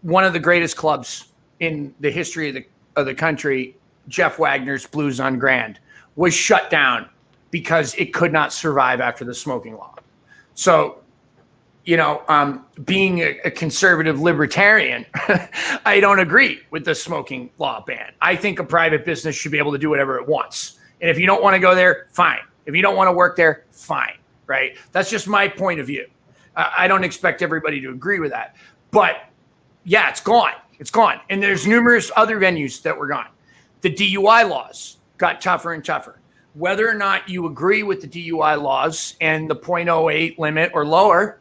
One of the greatest clubs in the history of the country, Jeff Wagner's Blues on Grand, was shut down because it could not survive after the smoking law. So, you know, being a conservative libertarian, I don't agree with the smoking law ban. I think a private business should be able to do whatever it wants. And if you don't want to go there, fine. If you don't want to work there, fine, right? That's just my point of view. I don't expect everybody to agree with that. But yeah, it's gone. It's gone. And there's numerous other venues that were gone. The DUI laws got tougher and tougher. Whether or not you agree with the DUI laws and the 0.08 limit or lower,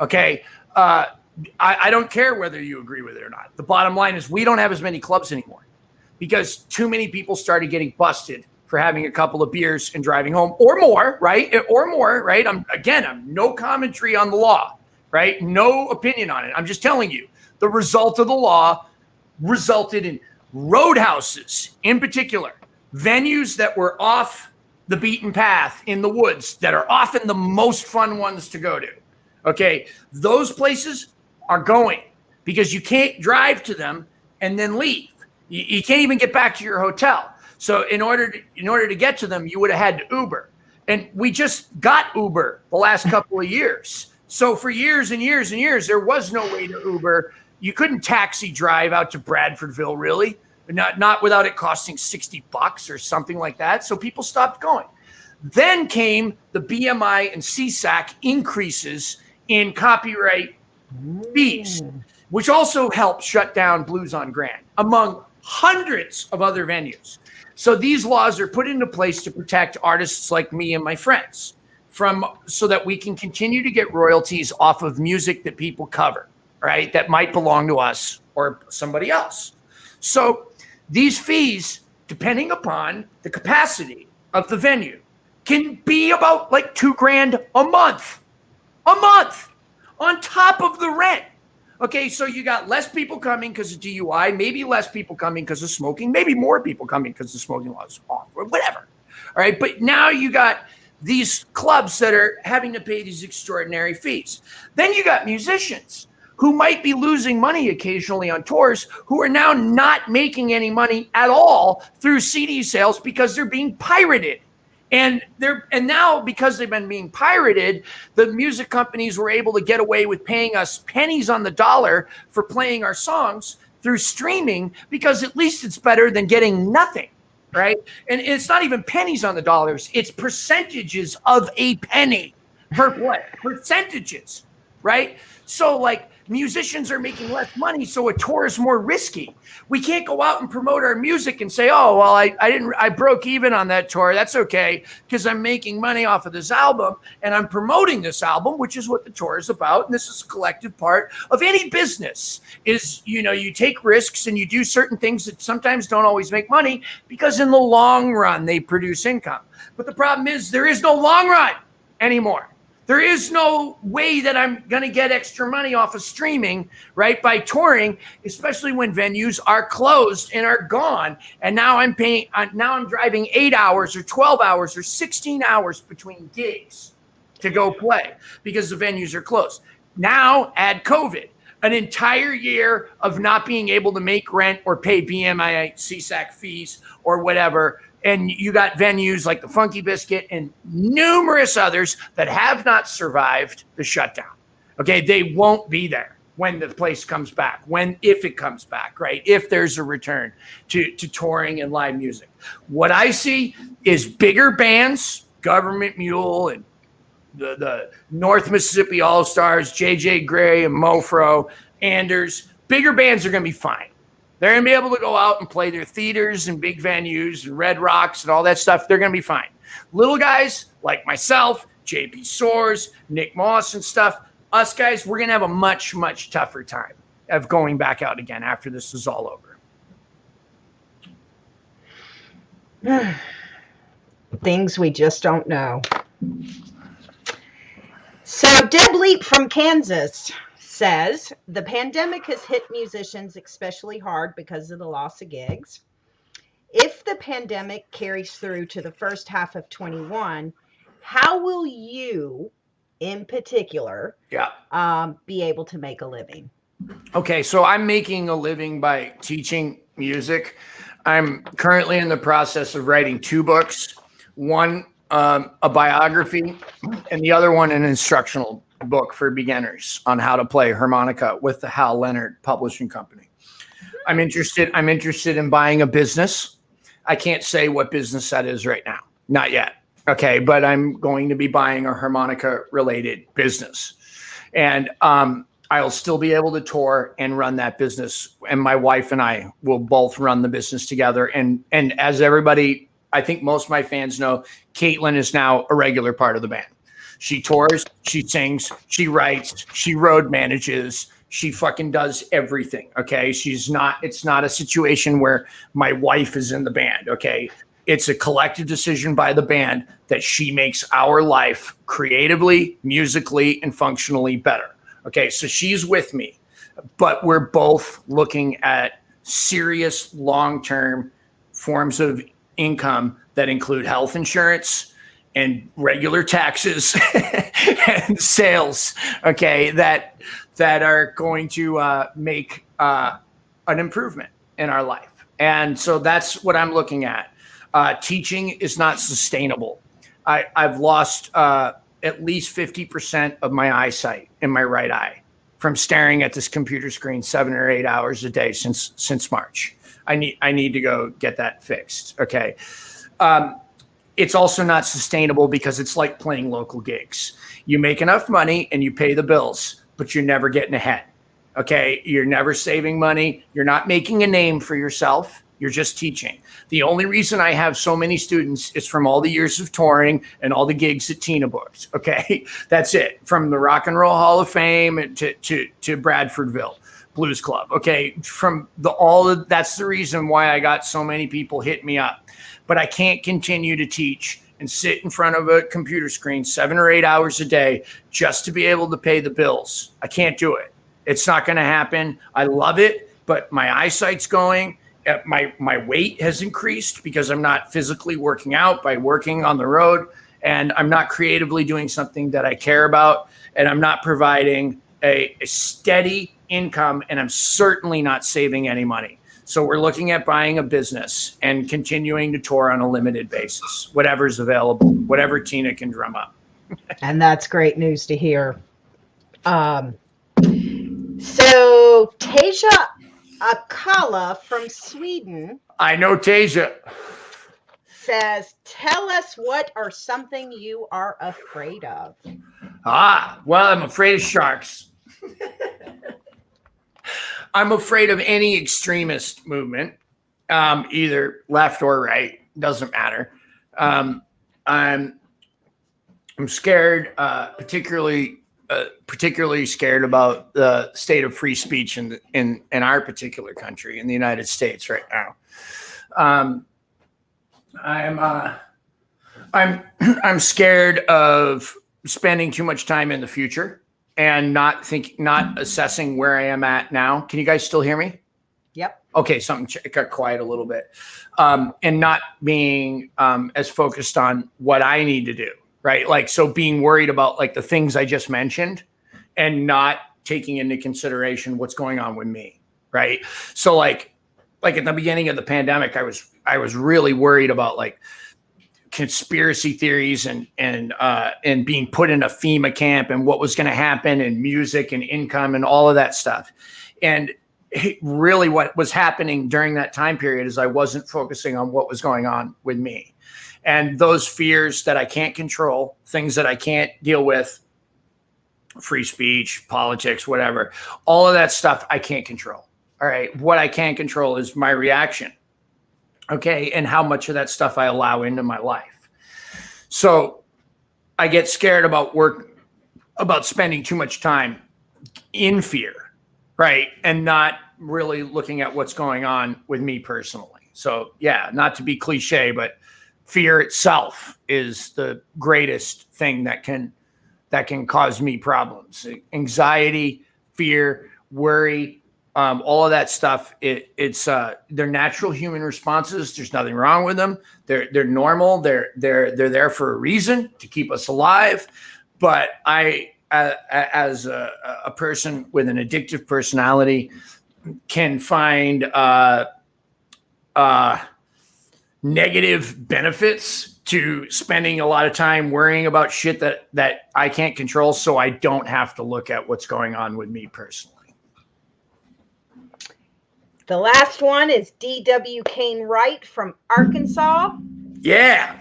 okay, I don't care whether you agree with it or not. The bottom line is we don't have as many clubs anymore because too many people started getting busted for having a couple of beers and driving home or more, right? Or more, right? I'm no commentary on the law, right? No opinion on it. I'm just telling you the result of the law resulted in roadhouses, in particular, venues that were off the beaten path in the woods that are often the most fun ones to go to. Okay, those places are going because you can't drive to them and then leave. You can't even get back to your hotel. So in order to get to them, you would have had to Uber. And we just got Uber the last couple of years. So for years and years and years, there was no way to Uber. You couldn't taxi drive out to Bradfordville, really, not without it costing $60 or something like that. So people stopped going. Then came the BMI and CSAC increases in copyright fees, which also helped shut down Blues on Grand, among hundreds of other venues. So these laws are put into place to protect artists like me and my friends so that we can continue to get royalties off of music that people cover, right? That might belong to us or somebody else. So these fees, depending upon the capacity of the venue, can be about like $2,000 a month on top of the rent. Okay, so you got less people coming because of DUI, maybe less people coming because of smoking, maybe more people coming because the smoking law is off or whatever. All right, but now you got these clubs that are having to pay these extraordinary fees. Then you got musicians who might be losing money occasionally on tours who are now not making any money at all through CD sales because they're being pirated. And now because they've been being pirated, the music companies were able to get away with paying us pennies on the dollar for playing our songs through streaming because at least it's better than getting nothing, right? And it's not even pennies on the dollars, it's percentages of a penny per play, percentages, right? So like musicians are making less money, so a tour is more risky. We can't go out and promote our music and say, oh, well, I broke even on that tour. That's okay, because I'm making money off of this album and I'm promoting this album, which is what the tour is about. And this is a collective part of any business is, you take risks and you do certain things that sometimes don't always make money because in the long run, they produce income. But the problem is there is no long run anymore. There is no way that I'm going to get extra money off of streaming, right, by touring, especially when venues are closed and are gone. And now I'm driving 8 hours or 12 hours or 16 hours between gigs to go play because the venues are closed. Now add COVID, an entire year of not being able to make rent or pay BMI, CSAC fees or whatever And you got venues like the Funky Biscuit and numerous others that have not survived the shutdown. Okay, they won't be there when the place comes back, if it comes back, right? If there's a return to touring and live music. What I see is bigger bands, Government Mule and the North Mississippi All-Stars, J.J. Gray and Mofro, Anders. Bigger bands are going to be fine. They're going to be able to go out and play their theaters and big venues and Red Rocks and all that stuff. They're going to be fine. Little guys like myself, J.P. Soares, Nick Moss and stuff, us guys, we're going to have a much, much tougher time of going back out again after this is all over. Things we just don't know. So Deb Leap from Kansas says, the pandemic has hit musicians especially hard because of the loss of gigs. If the pandemic carries through to the first half of 21, how will you, in particular, be able to make a living? Okay, so I'm making a living by teaching music. I'm currently in the process of writing 2 books, one a biography and the other one an instructional book for beginners on how to play harmonica with the Hal Leonard Publishing Company. I'm interested in buying a business. I can't say what business that is right now, not yet. Okay, but I'm going to be buying a harmonica related business, and I'll still be able to tour and run that business. And my wife and I will both run the business together. And as everybody, I think most of my fans know, Caitlin is now a regular part of the band. She tours, she sings, she writes, she road manages. She fucking does everything. Okay, it's not a situation where my wife is in the band. Okay. It's a collective decision by the band that she makes our life creatively, musically, and functionally better. Okay, so she's with me, but we're both looking at serious long-term forms of income that include health insurance and regular taxes and sales, okay, that are going to make an improvement in our life. And so that's what I'm looking at. Teaching is not sustainable. I've lost at least 50% of my eyesight in my right eye from staring at this computer screen 7 or 8 hours a day since March. I need to go get that fixed. Okay. It's also not sustainable because it's like playing local gigs. You make enough money and you pay the bills, but you're never getting ahead. Okay. You're never saving money. You're not making a name for yourself. You're just teaching. The only reason I have so many students is from all the years of touring and all the gigs that Tina booked. Okay, that's it. From the Rock and Roll Hall of Fame to Bradfordville Blues Club. Okay, that's the reason why I got so many people hit me up. But I can't continue to teach and sit in front of a computer screen 7 or 8 hours a day just to be able to pay the bills. I can't do it. It's not going to happen. I love it, but my eyesight's going. My weight has increased because I'm not physically working out by working on the road, and I'm not creatively doing something that I care about, and I'm not providing a steady income, and I'm certainly not saving any money. So we're looking at buying a business and continuing to tour on a limited basis, whatever's available, whatever Tina can drum up. And that's great news to hear. So Tasia Akala from Sweden. I know Tasia. Says, tell us what are something you are afraid of. Well, I'm afraid of sharks. I'm afraid of any extremist movement, either left or right, doesn't matter. I'm scared, particularly scared about the state of free speech in our particular country, in the United States right now. I'm scared of spending too much time in the future and not assessing where I am at now. Can you guys still hear me? Yep. Okay, it got quiet a little bit. And not being as focused on what I need to do, right? Like, so being worried about like the things I just mentioned and not taking into consideration what's going on with me, right? So like at the beginning of the pandemic, I was I was really worried about like conspiracy theories and being put in a FEMA camp and what was going to happen and music and income and all of that stuff. And really what was happening during that time period is I wasn't focusing on what was going on with me. And those fears that I can't control, things that I can't deal with, free speech, politics, whatever, all of that stuff I can't control. All right. What I can control is my reaction. Okay. And how much of that stuff I allow into my life. So I get scared about spending too much time in fear. Right. And not really looking at what's going on with me personally. So yeah, not to be cliche, but fear itself is the greatest thing that can cause me problems. Anxiety, fear, worry, all of that stuff. It's they're natural human responses. There's nothing wrong with them. They're normal. They're there for a reason, to keep us alive. But as a person with an addictive personality, can find negative benefits to spending a lot of time worrying about shit that I can't control, so I don't have to look at what's going on with me personally. The last one is D.W. Kane Wright from Arkansas. Yeah.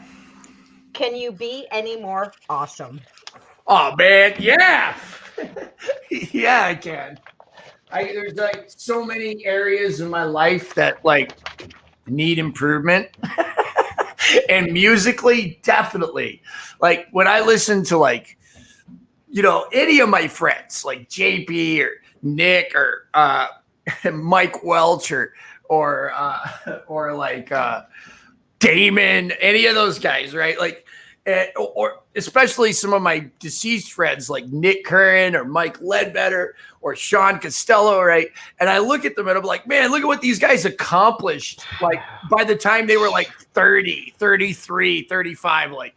Can you be any more awesome? Oh, man. Yeah. Yeah, I can. There's like so many areas in my life that like need improvement. And musically, definitely. Like when I listen to like, any of my friends like JP or Nick or Mike Welch or like Damon, any of those guys, right? Like, or especially some of my deceased friends like Nick Curran or Mike Ledbetter or Sean Costello, right? And I look at them and I'm like, man, look at what these guys accomplished. Like by the time they were like 30, 33, 35, like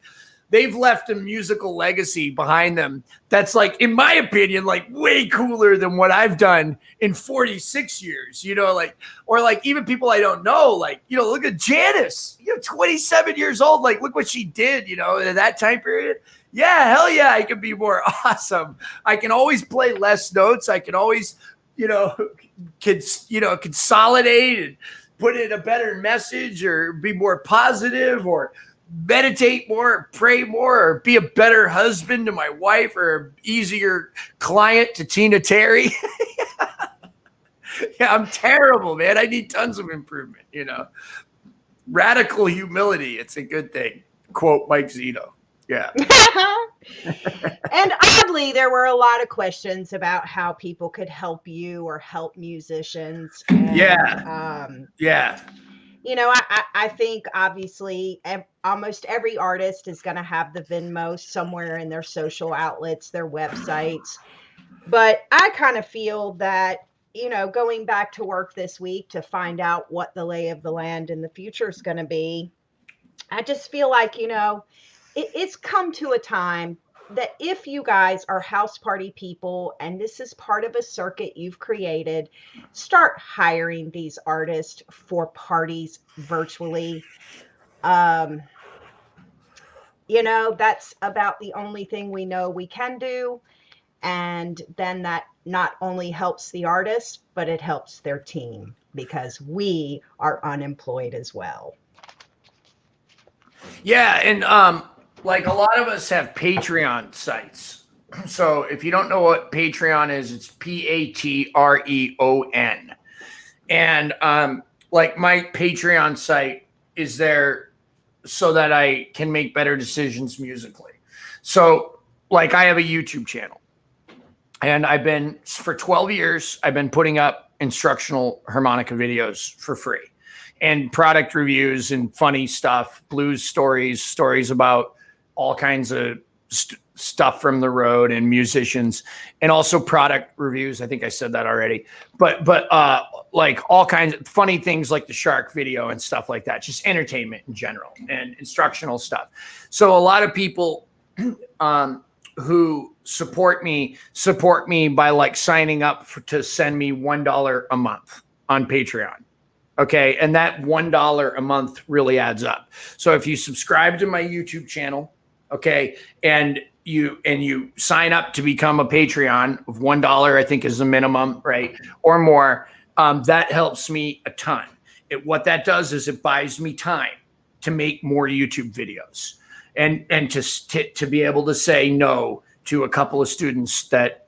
they've left a musical legacy behind them that's like, in my opinion, like way cooler than what I've done in 46 years, like, or like even people I don't know, like, look at Janice, 27 years old. Like, look what she did, in that time period. Yeah, hell yeah, I can be more awesome. I can always play less notes. I can always, consolidate and put in a better message or be more positive or meditate more, pray more, or be a better husband to my wife or an easier client to Tina Terry. Yeah, I'm terrible, man. I need tons of improvement, Radical humility. It's a good thing. Quote Mike Zito. Yeah. And oddly, there were a lot of questions about how people could help you or help musicians. And, yeah. I think obviously almost every artist is going to have the Venmo somewhere in their social outlets, their websites. But I kind of feel that, going back to work this week to find out what the lay of the land in the future is going to be, I just feel like, it's come to a time that if you guys are house party people and this is part of a circuit you've created, start hiring these artists for parties virtually. That's about the only thing we know we can do. And then that not only helps the artist, but it helps their team because we are unemployed as well. Yeah. And, like a lot of us have Patreon sites. So if you don't know what Patreon is, it's Patreon. And like my Patreon site is there so that I can make better decisions musically. So like I have a YouTube channel and for 12 years, I've been putting up instructional harmonica videos for free and product reviews and funny stuff, blues stories about all kinds of stuff from the road and musicians, and also product reviews. I think I said that already, but like all kinds of funny things like the shark video and stuff like that, just entertainment in general and instructional stuff. So a lot of people who support me by like signing up to send me $1 a month on Patreon. Okay. And that $1 a month really adds up. So if you subscribe to my YouTube channel, okay, and you sign up to become a Patreon of $1, I think is the minimum, right? Or more, that helps me a ton. What that does is it buys me time to make more YouTube videos and to be able to say no to a couple of students that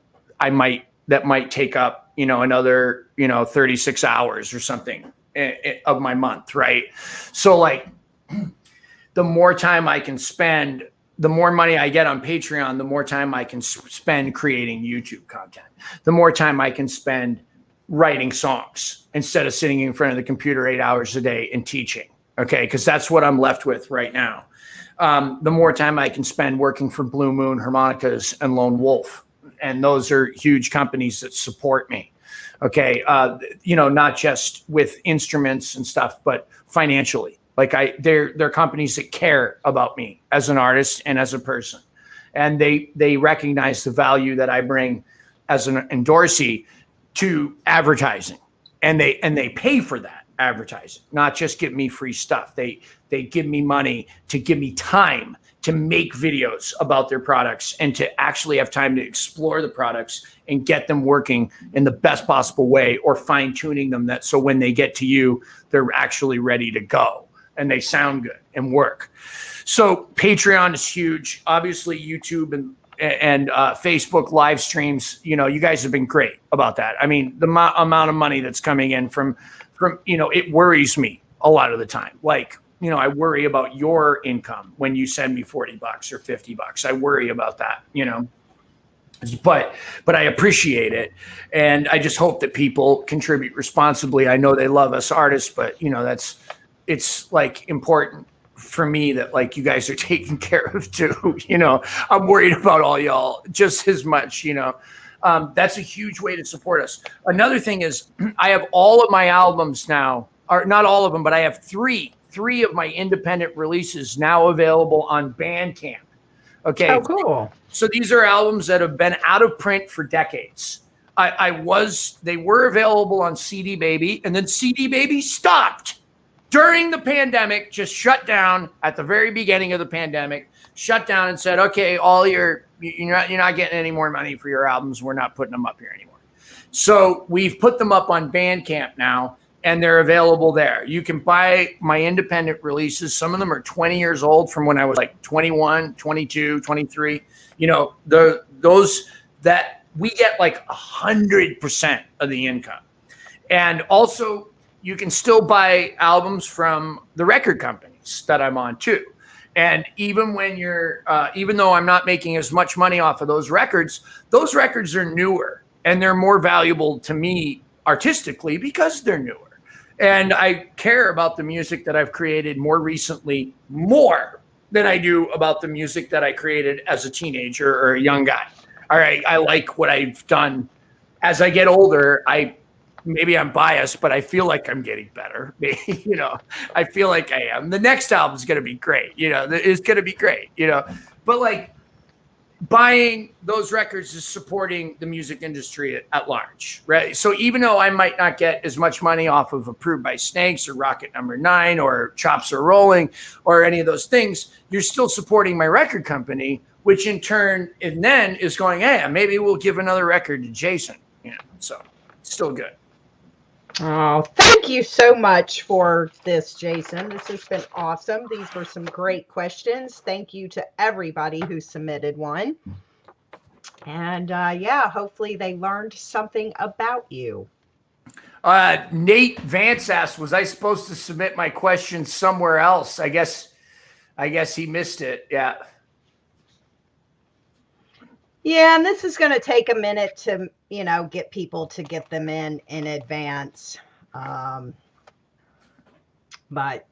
might take up, another, 36 hours or something of my month, right? So like the more time I can spend, the more money I get on Patreon, the more time I can spend creating YouTube content, the more time I can spend writing songs instead of sitting in front of the computer 8 hours a day and teaching. Okay. Because that's what I'm left with right now. The more time I can spend working for Blue Moon Harmonicas and Lone Wolf. And those are huge companies that support me. Okay. Not just with instruments and stuff, but financially. Like they're companies that care about me as an artist and as a person. And they recognize the value that I bring as an endorsee to advertising. And they pay for that advertising, not just give me free stuff. They give me money to give me time to make videos about their products and to actually have time to explore the products and get them working in the best possible way, or fine tuning them so when they get to you, they're actually ready to go and they sound good and work. So Patreon is huge. Obviously YouTube and Facebook live streams, you guys have been great about that. I mean, the amount of money that's coming in from, it worries me a lot of the time. Like, I worry about your income when you send me $40 or $50. I worry about that, but I appreciate it. And I just hope that people contribute responsibly. I know they love us artists, but it's like important for me that like you guys are taken care of too. I'm worried about all y'all just as much, that's a huge way to support us. Another thing is I have all of my albums now, or not all of them, but I have three of my independent releases now available on Bandcamp. Okay. Oh, cool. So these are albums that have been out of print for decades. They were available on CD Baby, and then CD Baby stopped during the pandemic, just shut down at the very beginning of the pandemic, shut down and said, okay, you're not getting any more money for your albums. We're not putting them up here anymore. So we've put them up on Bandcamp now, and they're available there. You can buy my independent releases. Some of them are 20 years old from when I was like 21, 22, 23. Those that we get like 100% of the income. And also you can still buy albums from the record companies that I'm on too. And even when even though I'm not making as much money off of those records are newer and they're more valuable to me artistically because they're newer. And I care about the music that I've created more recently, more than I do about the music that I created as a teenager or a young guy. All right. I like what I've done. As I get older, maybe I'm biased, but I feel like I'm getting better. I feel like I am. The next album is going to be great. It's going to be great, but like buying those records is supporting the music industry at large, right? So even though I might not get as much money off of Approved by Snakes or Rocket Number 9 or Chops Are Rolling or any of those things, you're still supporting my record company, which in turn and then is going, hey, maybe we'll give another record to Jason. So it's still good. Oh, thank you so much for this, Jason. This has been awesome. These were some great questions. Thank you to everybody who submitted one. And hopefully they learned something about you. Nate Vance asked, was I supposed to submit my question somewhere else? I guess he missed it. Yeah. Yeah, and this is going to take a minute to, get people to get them in advance. But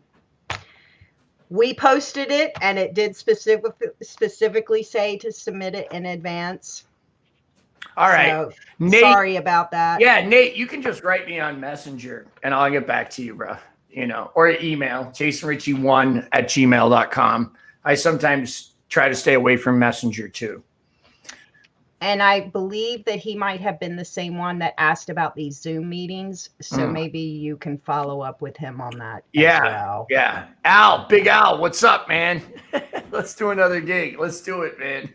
we posted it, and it did specifically say to submit it in advance. All right. So, Nate, sorry about that. Yeah, Nate, you can just write me on Messenger, and I'll get back to you, bro. Or email, jasonritchie1@gmail.com. I sometimes try to stay away from Messenger, too. And I believe that he might have been the same one that asked about these Zoom meetings. So maybe you can follow up with him on that as well. Yeah. Al, Big Al, what's up, man? Let's do another gig. Let's do it, man.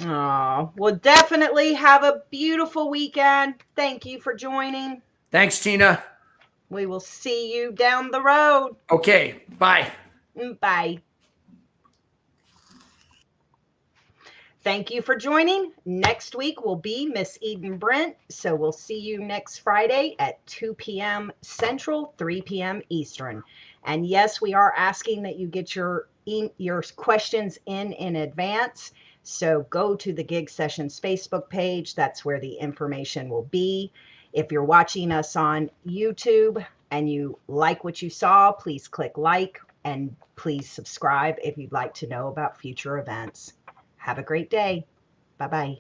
Oh, well, definitely have a beautiful weekend. Thank you for joining. Thanks, Tina. We will see you down the road. Okay, bye. Bye. Thank you for joining. Next week will be Miss Eden Brent. So we'll see you next Friday at 2 p.m. Central, 3 p.m. Eastern. And yes, we are asking that you get your questions in advance. So go to the Gig Sessions Facebook page. That's where the information will be. If you're watching us on YouTube and you like what you saw, please click like and please subscribe if you'd like to know about future events. Have a great day. Bye-bye.